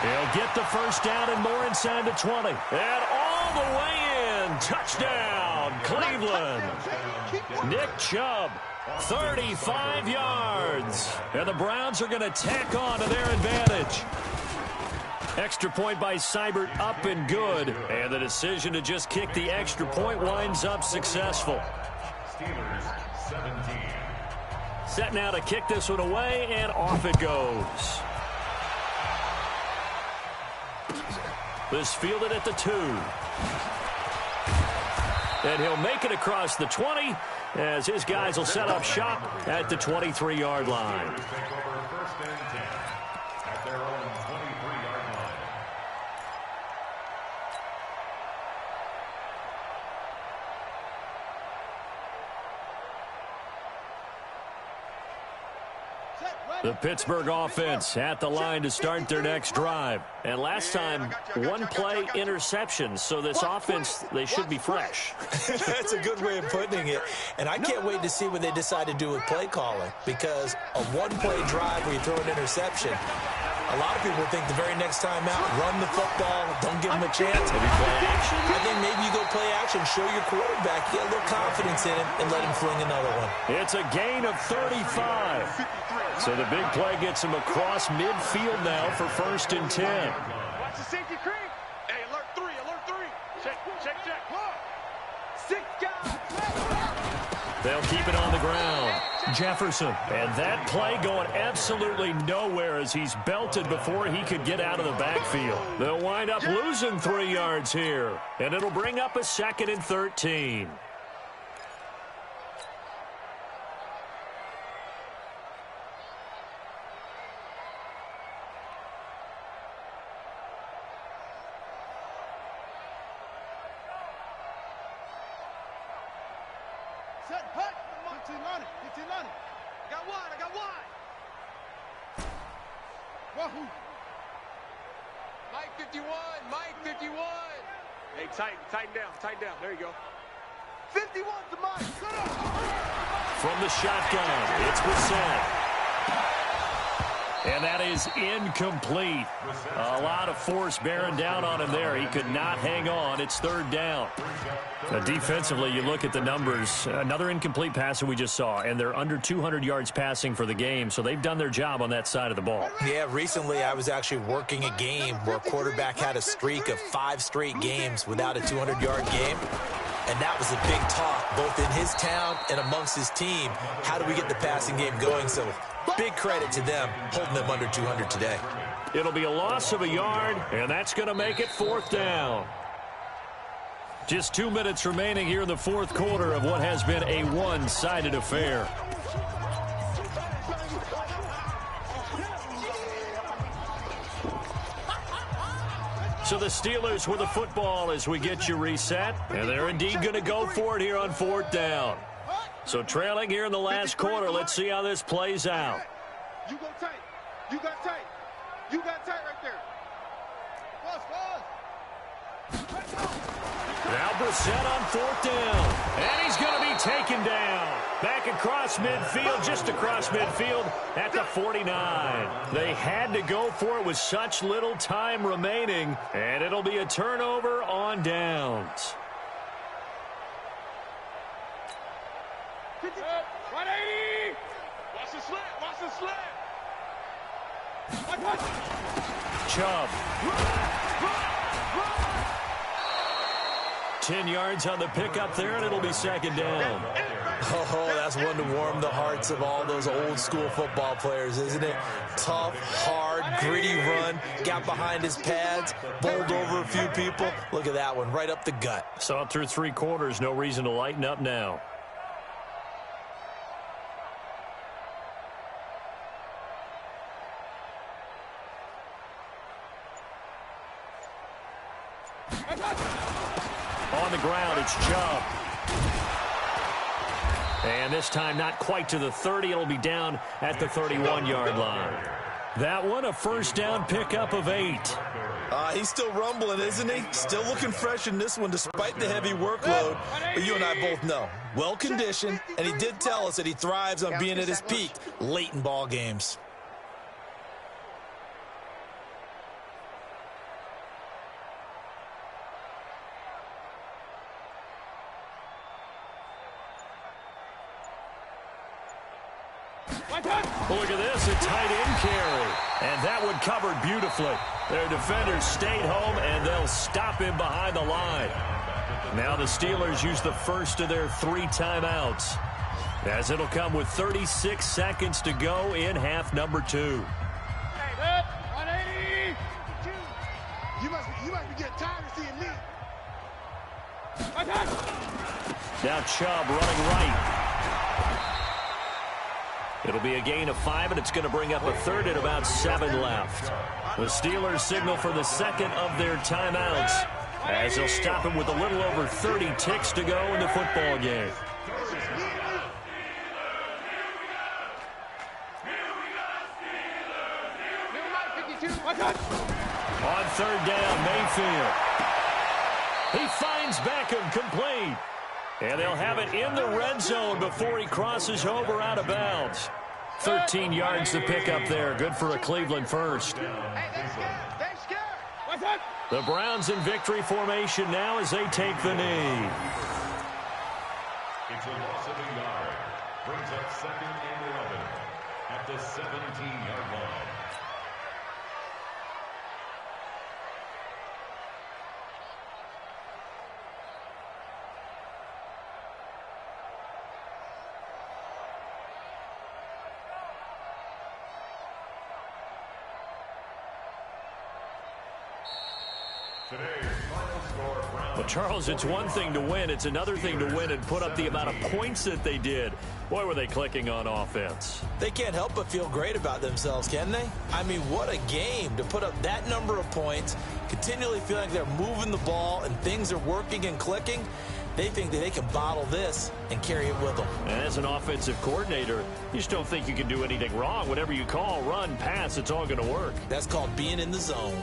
He'll get the first down and more inside the 20. And all the way in. Touchdown, Cleveland. Nick Chubb, 35 yards. And the Browns are going to tack on to their advantage. Extra point by Seibert, up and good. And the decision to just kick the extra point winds up successful. Steelers 17. Set now to kick this one away, and off it goes. This fielded at the 2. And he'll make it across the 20 as his guys will set up shop at the 23-yard line. Steelers take over first and 10 at their own 23-yard line. The Pittsburgh offense at the line to start their next drive. And last time, 1 play interception. So this offense, they should be fresh. That's a good way of putting it. And I can't wait to see what they decide to do with play calling. Because a 1-play drive where you throw an interception, a lot of people think the very next time out, run the football, don't give them a chance. Maybe play action. I think maybe you go play action, show your quarterback, get a little confidence in him, and let him fling another one. It's a gain of 35. So the big play gets him across midfield now for 1st and 10. Watch the safety creep. Hey, alert 3, alert 3. Check. 6 guys. They'll keep it on the ground. Jefferson. And that play going absolutely nowhere as he's belted before he could get out of the backfield. They'll wind up losing 3 yards here. And it'll bring up a 2nd and 13. Set, hut. 15 money. I got one. Wahoo. Mike 51, Mike 51. Hey, tighten down. There you go. 51 to Mike. From the shotgun, it's Brissett. And that is incomplete. A lot of force bearing down on him there. He could not hang on. It's third down. Defensively, you look at the numbers. Another incomplete pass that we just saw, and they're under 200 yards passing for the game, so they've done their job on that side of the ball. Yeah, recently I was actually working a game where a quarterback had a streak of 5 straight games without a 200-yard game. And that was a big talk, both in his town and amongst his team. How do we get the passing game going? So big credit to them, holding them under 200 today. It'll be a loss of a yard, and that's going to make it fourth down. Just 2 minutes remaining here in the fourth quarter of what has been a one-sided affair. So the Steelers with the football as we get you reset. And they're indeed going to go for it here on fourth down. So trailing here in the last quarter. Let's see how this plays out. You go tight. You got tight. You got tight right there. Now Brissett on fourth down. And he's going to be taken down. Back across midfield, just across midfield at the 49. They had to go for it with such little time remaining. And it'll be a turnover on downs. 180. Watch the slant. Watch the slant. Chubb. 10 yards on the pickup there, and it'll be second down. Oh, that's one to warm the hearts of all those old school football players, isn't it? Tough, hard, gritty run. Got behind his pads, bowled over a few people. Look at that one, right up the gut. Saw it through 3 quarters. No reason to lighten up now. On the ground, it's Chubb. And this time not quite to the 30. It'll be down at the 31-yard line. That one, a first down pickup of 8. He's still rumbling, isn't he? Still looking fresh in this one despite the heavy workload. But you and I both know, well-conditioned, and he did tell us that he thrives on being at his peak late in ball games. Look at this, a tight end carry. And that one covered beautifully. Their defenders stayed home, and they'll stop him behind the line. Now the Steelers use the first of their 3 timeouts, as it'll come with 36 seconds to go in half number 2. 180. You must be getting tired of seeing me. Now Chubb running right. It'll be a gain of 5, and it's going to bring up a third at about 7 left. The Steelers signal for the second of their timeouts, as they'll stop him with a little over 30 ticks to go in the football game. On third down, Mayfield. He finds Beckham complete. And they'll have it in the red zone before he crosses over out of bounds. 13 yards to pick up there. Good for a Cleveland first. The Browns in victory formation now as they take the knee. It's a loss of a yard. Brings up 2nd and 11 at the 17-yard line. Well, Charles, it's one thing to win. It's another thing to win and put up the amount of points that they did. Boy, were they clicking on offense. They can't help but feel great about themselves, can they? I mean, what a game to put up that number of points, continually feeling like they're moving the ball and things are working and clicking. They think that they can bottle this and carry it with them. And as an offensive coordinator, you just don't think you can do anything wrong. Whatever you call, run, pass, it's all going to work. That's called being in the zone.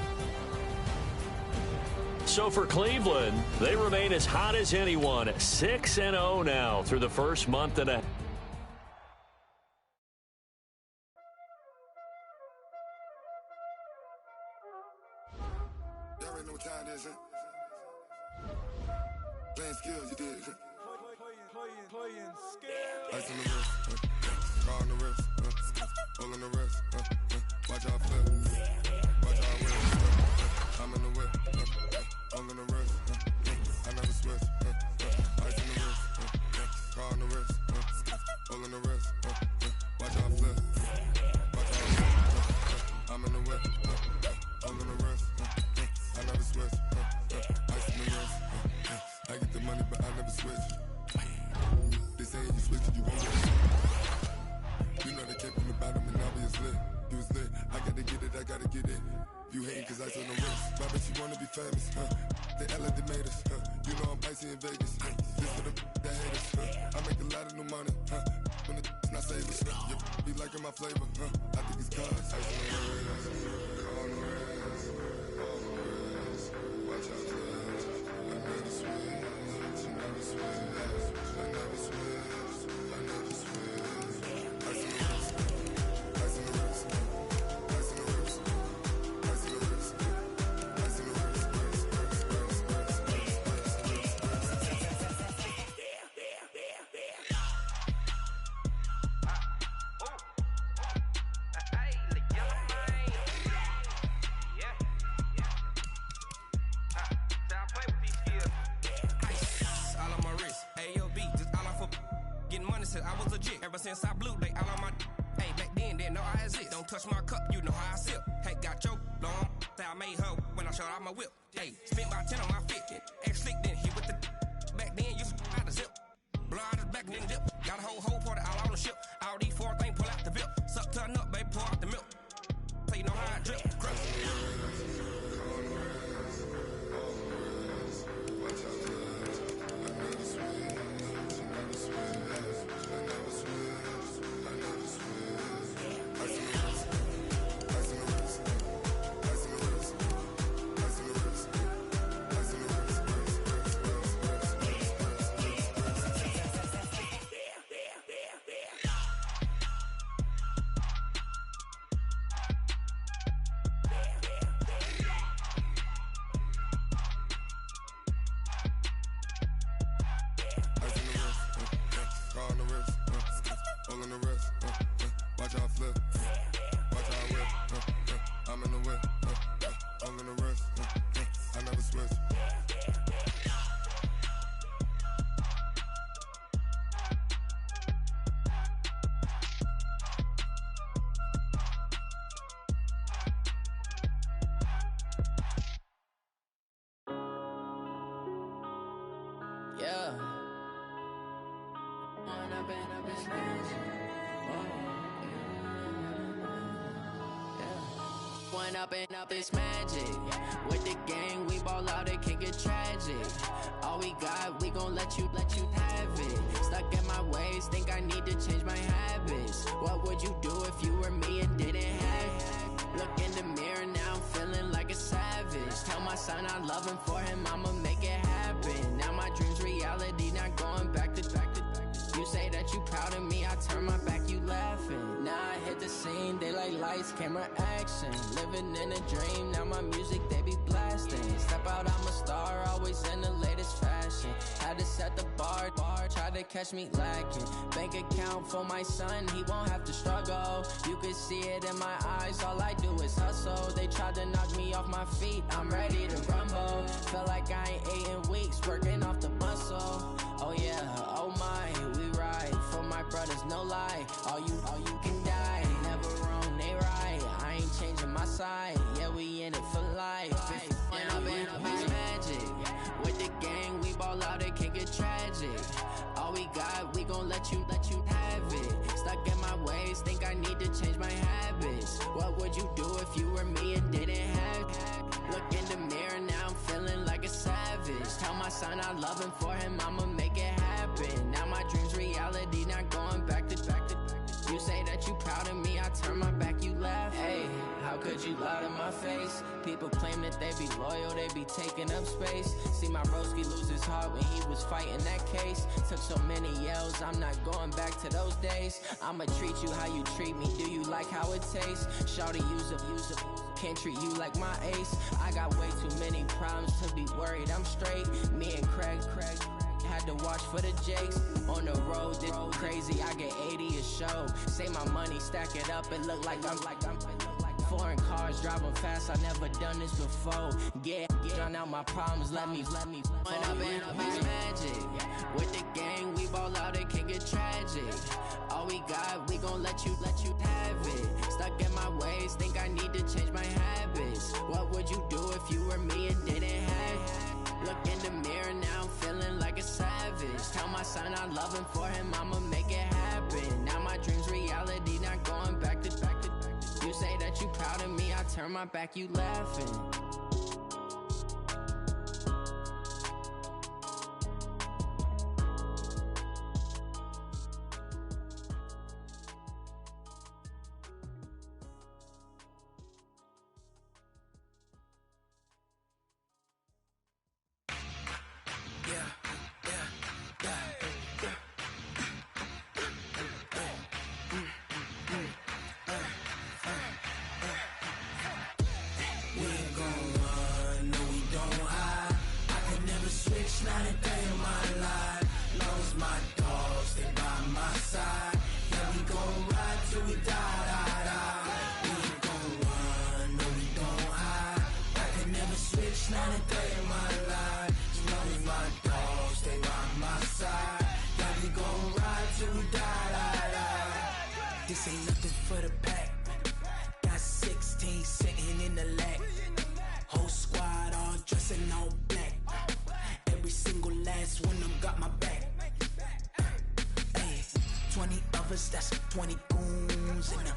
So for Cleveland, they remain as hot as anyone, 6-0 now through the first month and a half. Y'all already know what time it is, huh? Playing skills, you did. Playing skills. Ice on the wrist, car on the wrist, hole in the wrist, watch out flip, watch out whip, I'm in the whip, hole in the wrist, I never switch, ice on the wrist, car on the wrist, hole in the wrist, watch out flip, watch out whip, I'm in the whip, hole in the wrist, I never switch, ice on the wrist, I get the money but I never switch. They say you switch it, you won't get it. You know they came from the bottom and now we is lit. You was lit, I gotta get it, I gotta get it. You hating cause I on the wrist. My bitch, you wanna be famous, They Ella they made us, You know I'm icy in Vegas, This for the that hate us, I make a lot of new money, When the not savers, You be liking my flavor, I think it's cause ice on the wrist, on the wrist, on the wrist. Watch out, I never switch, I never switch. I never switch, I never switch. Ice in the wrist, ice in the wrist, ice in the wrist, ice in the wrist, ice in the wrist, I was legit ever since I blew they all on my hey back then didn't know I exist. Don't touch my cup, you know how I sip. Hey, got your long I made her when I showed out my whip. Hey, spent about 10 on my fit. Ex slick then hit with the back then used to out the zip. Blow out his back then dip. Got a whole party all on the ship. All these 4 things pull out the bip. Suck turn up, baby, pour out the milk. So you know how I drip. Crush. Yeah. One up and up is magic. With the gang, we ball out, it can get tragic. All we got, we gon' let you have it. Stuck in my ways, think I need to change my habits. What would you do if you were me and didn't have it? Look in the mirror, now I'm feeling like a savage. Tell my son I love him, for him I'ma make it happen. Now my dream's reality, not going back to. You say that you proud of me, I turn my back, you laughing. Now I hit the scene, they like lights, camera, action. Living in a dream, now my music, they be blasting. Step out, I'm a star, always in the latest fashion. Had to set the bar, try to catch me lacking. Bank account for my son, he won't have to struggle. You can see it in my eyes, all I do is hustle. They tried to knock me off my feet, I'm ready to rumble. Feel like I ain't ate in weeks, working off the muscle. Oh yeah, oh my, we ride for my brothers, no lie. All you can die, never wrong, they right. I ain't changing my side, yeah, we in it for life. When up is magic. With the gang, we ball out, it can get tragic. All we got, we gon' let you have it. Stuck in my ways, think I need to change my habits. What would you do if you were me and didn't have it? Look in the mirror, now I'm feeling like a savage. Tell my son I love him, for him I'ma make it happen. Now my dream's reality, not going back to. You say that you proud of me, I turn my back, you laugh. Hey, how could you lie to my face? People claim that they be loyal, they be taking up space. See my broski lose his heart when he was fighting that case. Took so many yells, I'm not going back to those days. I'ma treat you how you treat me, do you like how it tastes? Shawty, use up, can't treat you like my ace. I got way too many problems to be worried, I'm straight. Me and Craig had to watch for the Jakes. On the road, this crazy, I get 80 a show. Say my money, stack it up, it look like I'm foreign cars, driving fast, I never done this before. Get drown out my problems, let me When up in it's magic. With the gang, we ball out, it can get tragic. All we got, we gon' let you have it. Stuck in my ways, think I need to change my habits. What would you do if you were me and didn't have it? Look in the mirror, now I'm feeling like a savage. Tell my son I love him, for him I'ma make it happen. Now my dream's reality, not going back to. You say that you proud of me, I turn my back, you laughing. This ain't nothing for the pack. Got 16 sitting in the lap. Whole squad all dressing all black. Every single last one of them got my back. Hey, 20 of us, that's 20 goons. And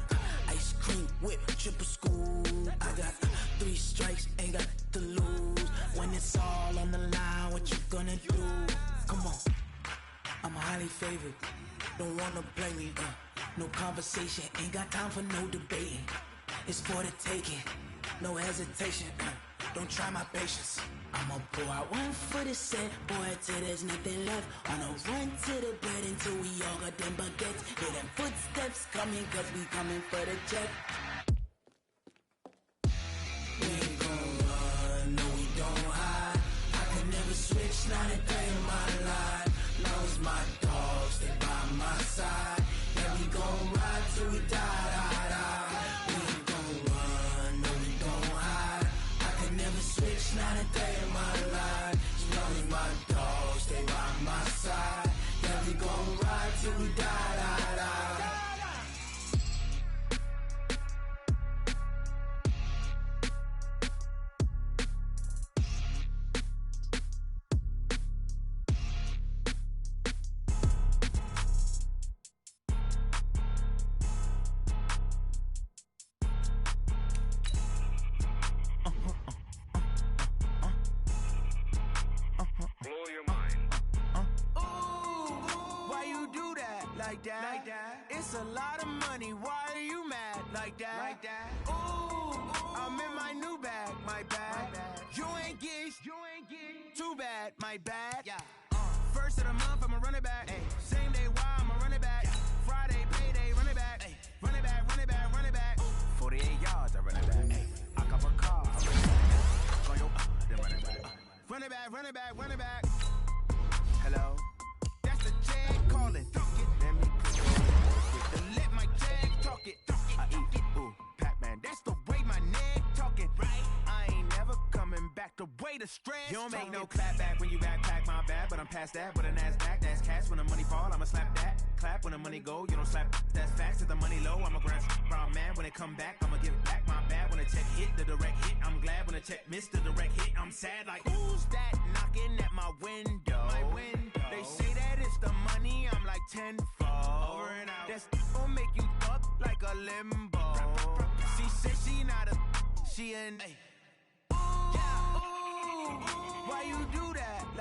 ice cream whip, triple school. I got 3 strikes, ain't got to lose. When it's all on the line, what you gonna do? Come on, I'm highly favored. Don't wanna blame me, no conversation, ain't got time for no debating. It's for the taking, no hesitation, don't try my patience. I'ma pour out one for the set, boy, till there's nothing left. On a run to the bed until we all got them baguettes. Hear them footsteps coming, cause we coming for the check. We ain't gon' run, no we don't hide. I can never switch, not a day in my life. Long as my dogs, they by my side. Yeah, we gon' ride till we die. We ain't gon' run, no we don't hide. I can never switch, not a day in my life. As long as my dogs, they by my side. Yeah, we gon' ride till we die. Like that. It's a lot of money. Why are you mad like that? Ooh, I'm in my new bag, my bag. You ain't get too bad, my bad. Yeah. First of the month, I'ma run it back. Ay. Same day, why I'ma run it back. Friday, payday, run it back. Ay. Run it back, run it back, run it back. 48 yards, I run it back. Ay. I cop a car, I run it back. Go yo, then run it back. Run it back, run it back, run it back. Hello? That's the check calling. Let me let my check talk it. I eat it. Ooh, Pac-Man. That's the way my neck talking. Right? I ain't never coming back. The way the stress. You don't make no clap back when you backpack my bad, but I'm past that. With a NASDAQ, that's cash. When the money fall, I'ma slap that. Clap when the money go. You don't slap. That's facts. If the money low, I'ma grab brown man. When it come back, I'ma give back my bad. When the check hit, the direct hit. I'm glad when the check missed the direct hit. I'm sad like who's that knocking at my window? My window. They say that it's the money. I'm like tenfold. Over and out. That's gon' make you up like a limbo. She said she not a, she an. Ooh,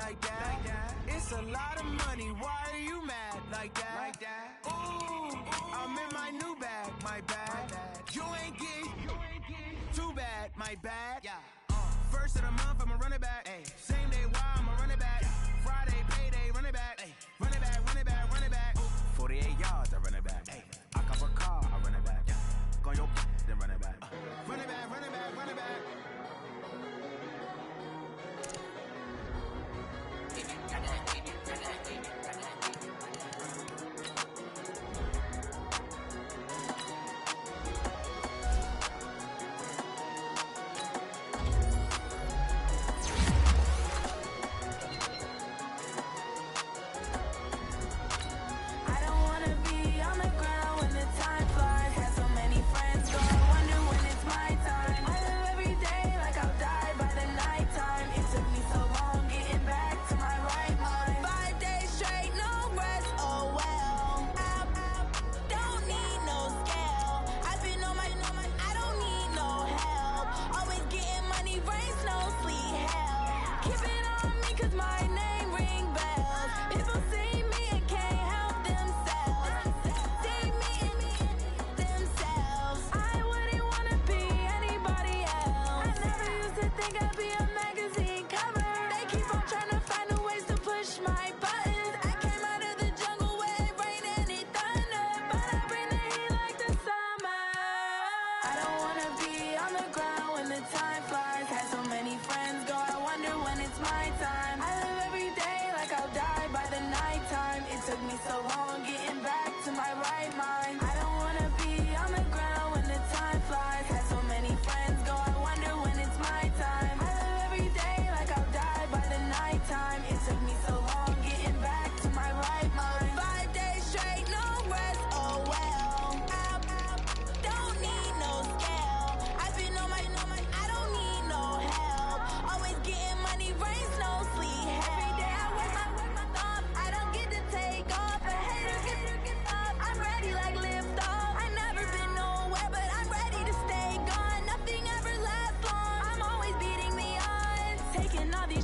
like that. It's a lot of money, why are you mad like that? Ooh, I'm in my new bag, my bad. You ain't get too bad, my bad. First of the month, I'ma run it back. Same day, why I'ma run it back. Friday, payday, run it back. Run it back, run it back, run it back. 48 yards, I run it back. I cop a car, I run it back. Go on your then run it back. Run it back, run it back, run it back.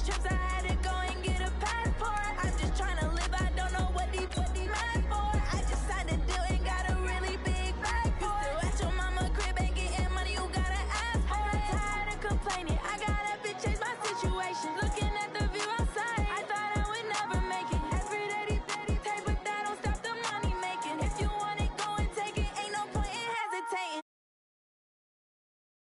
Trips I had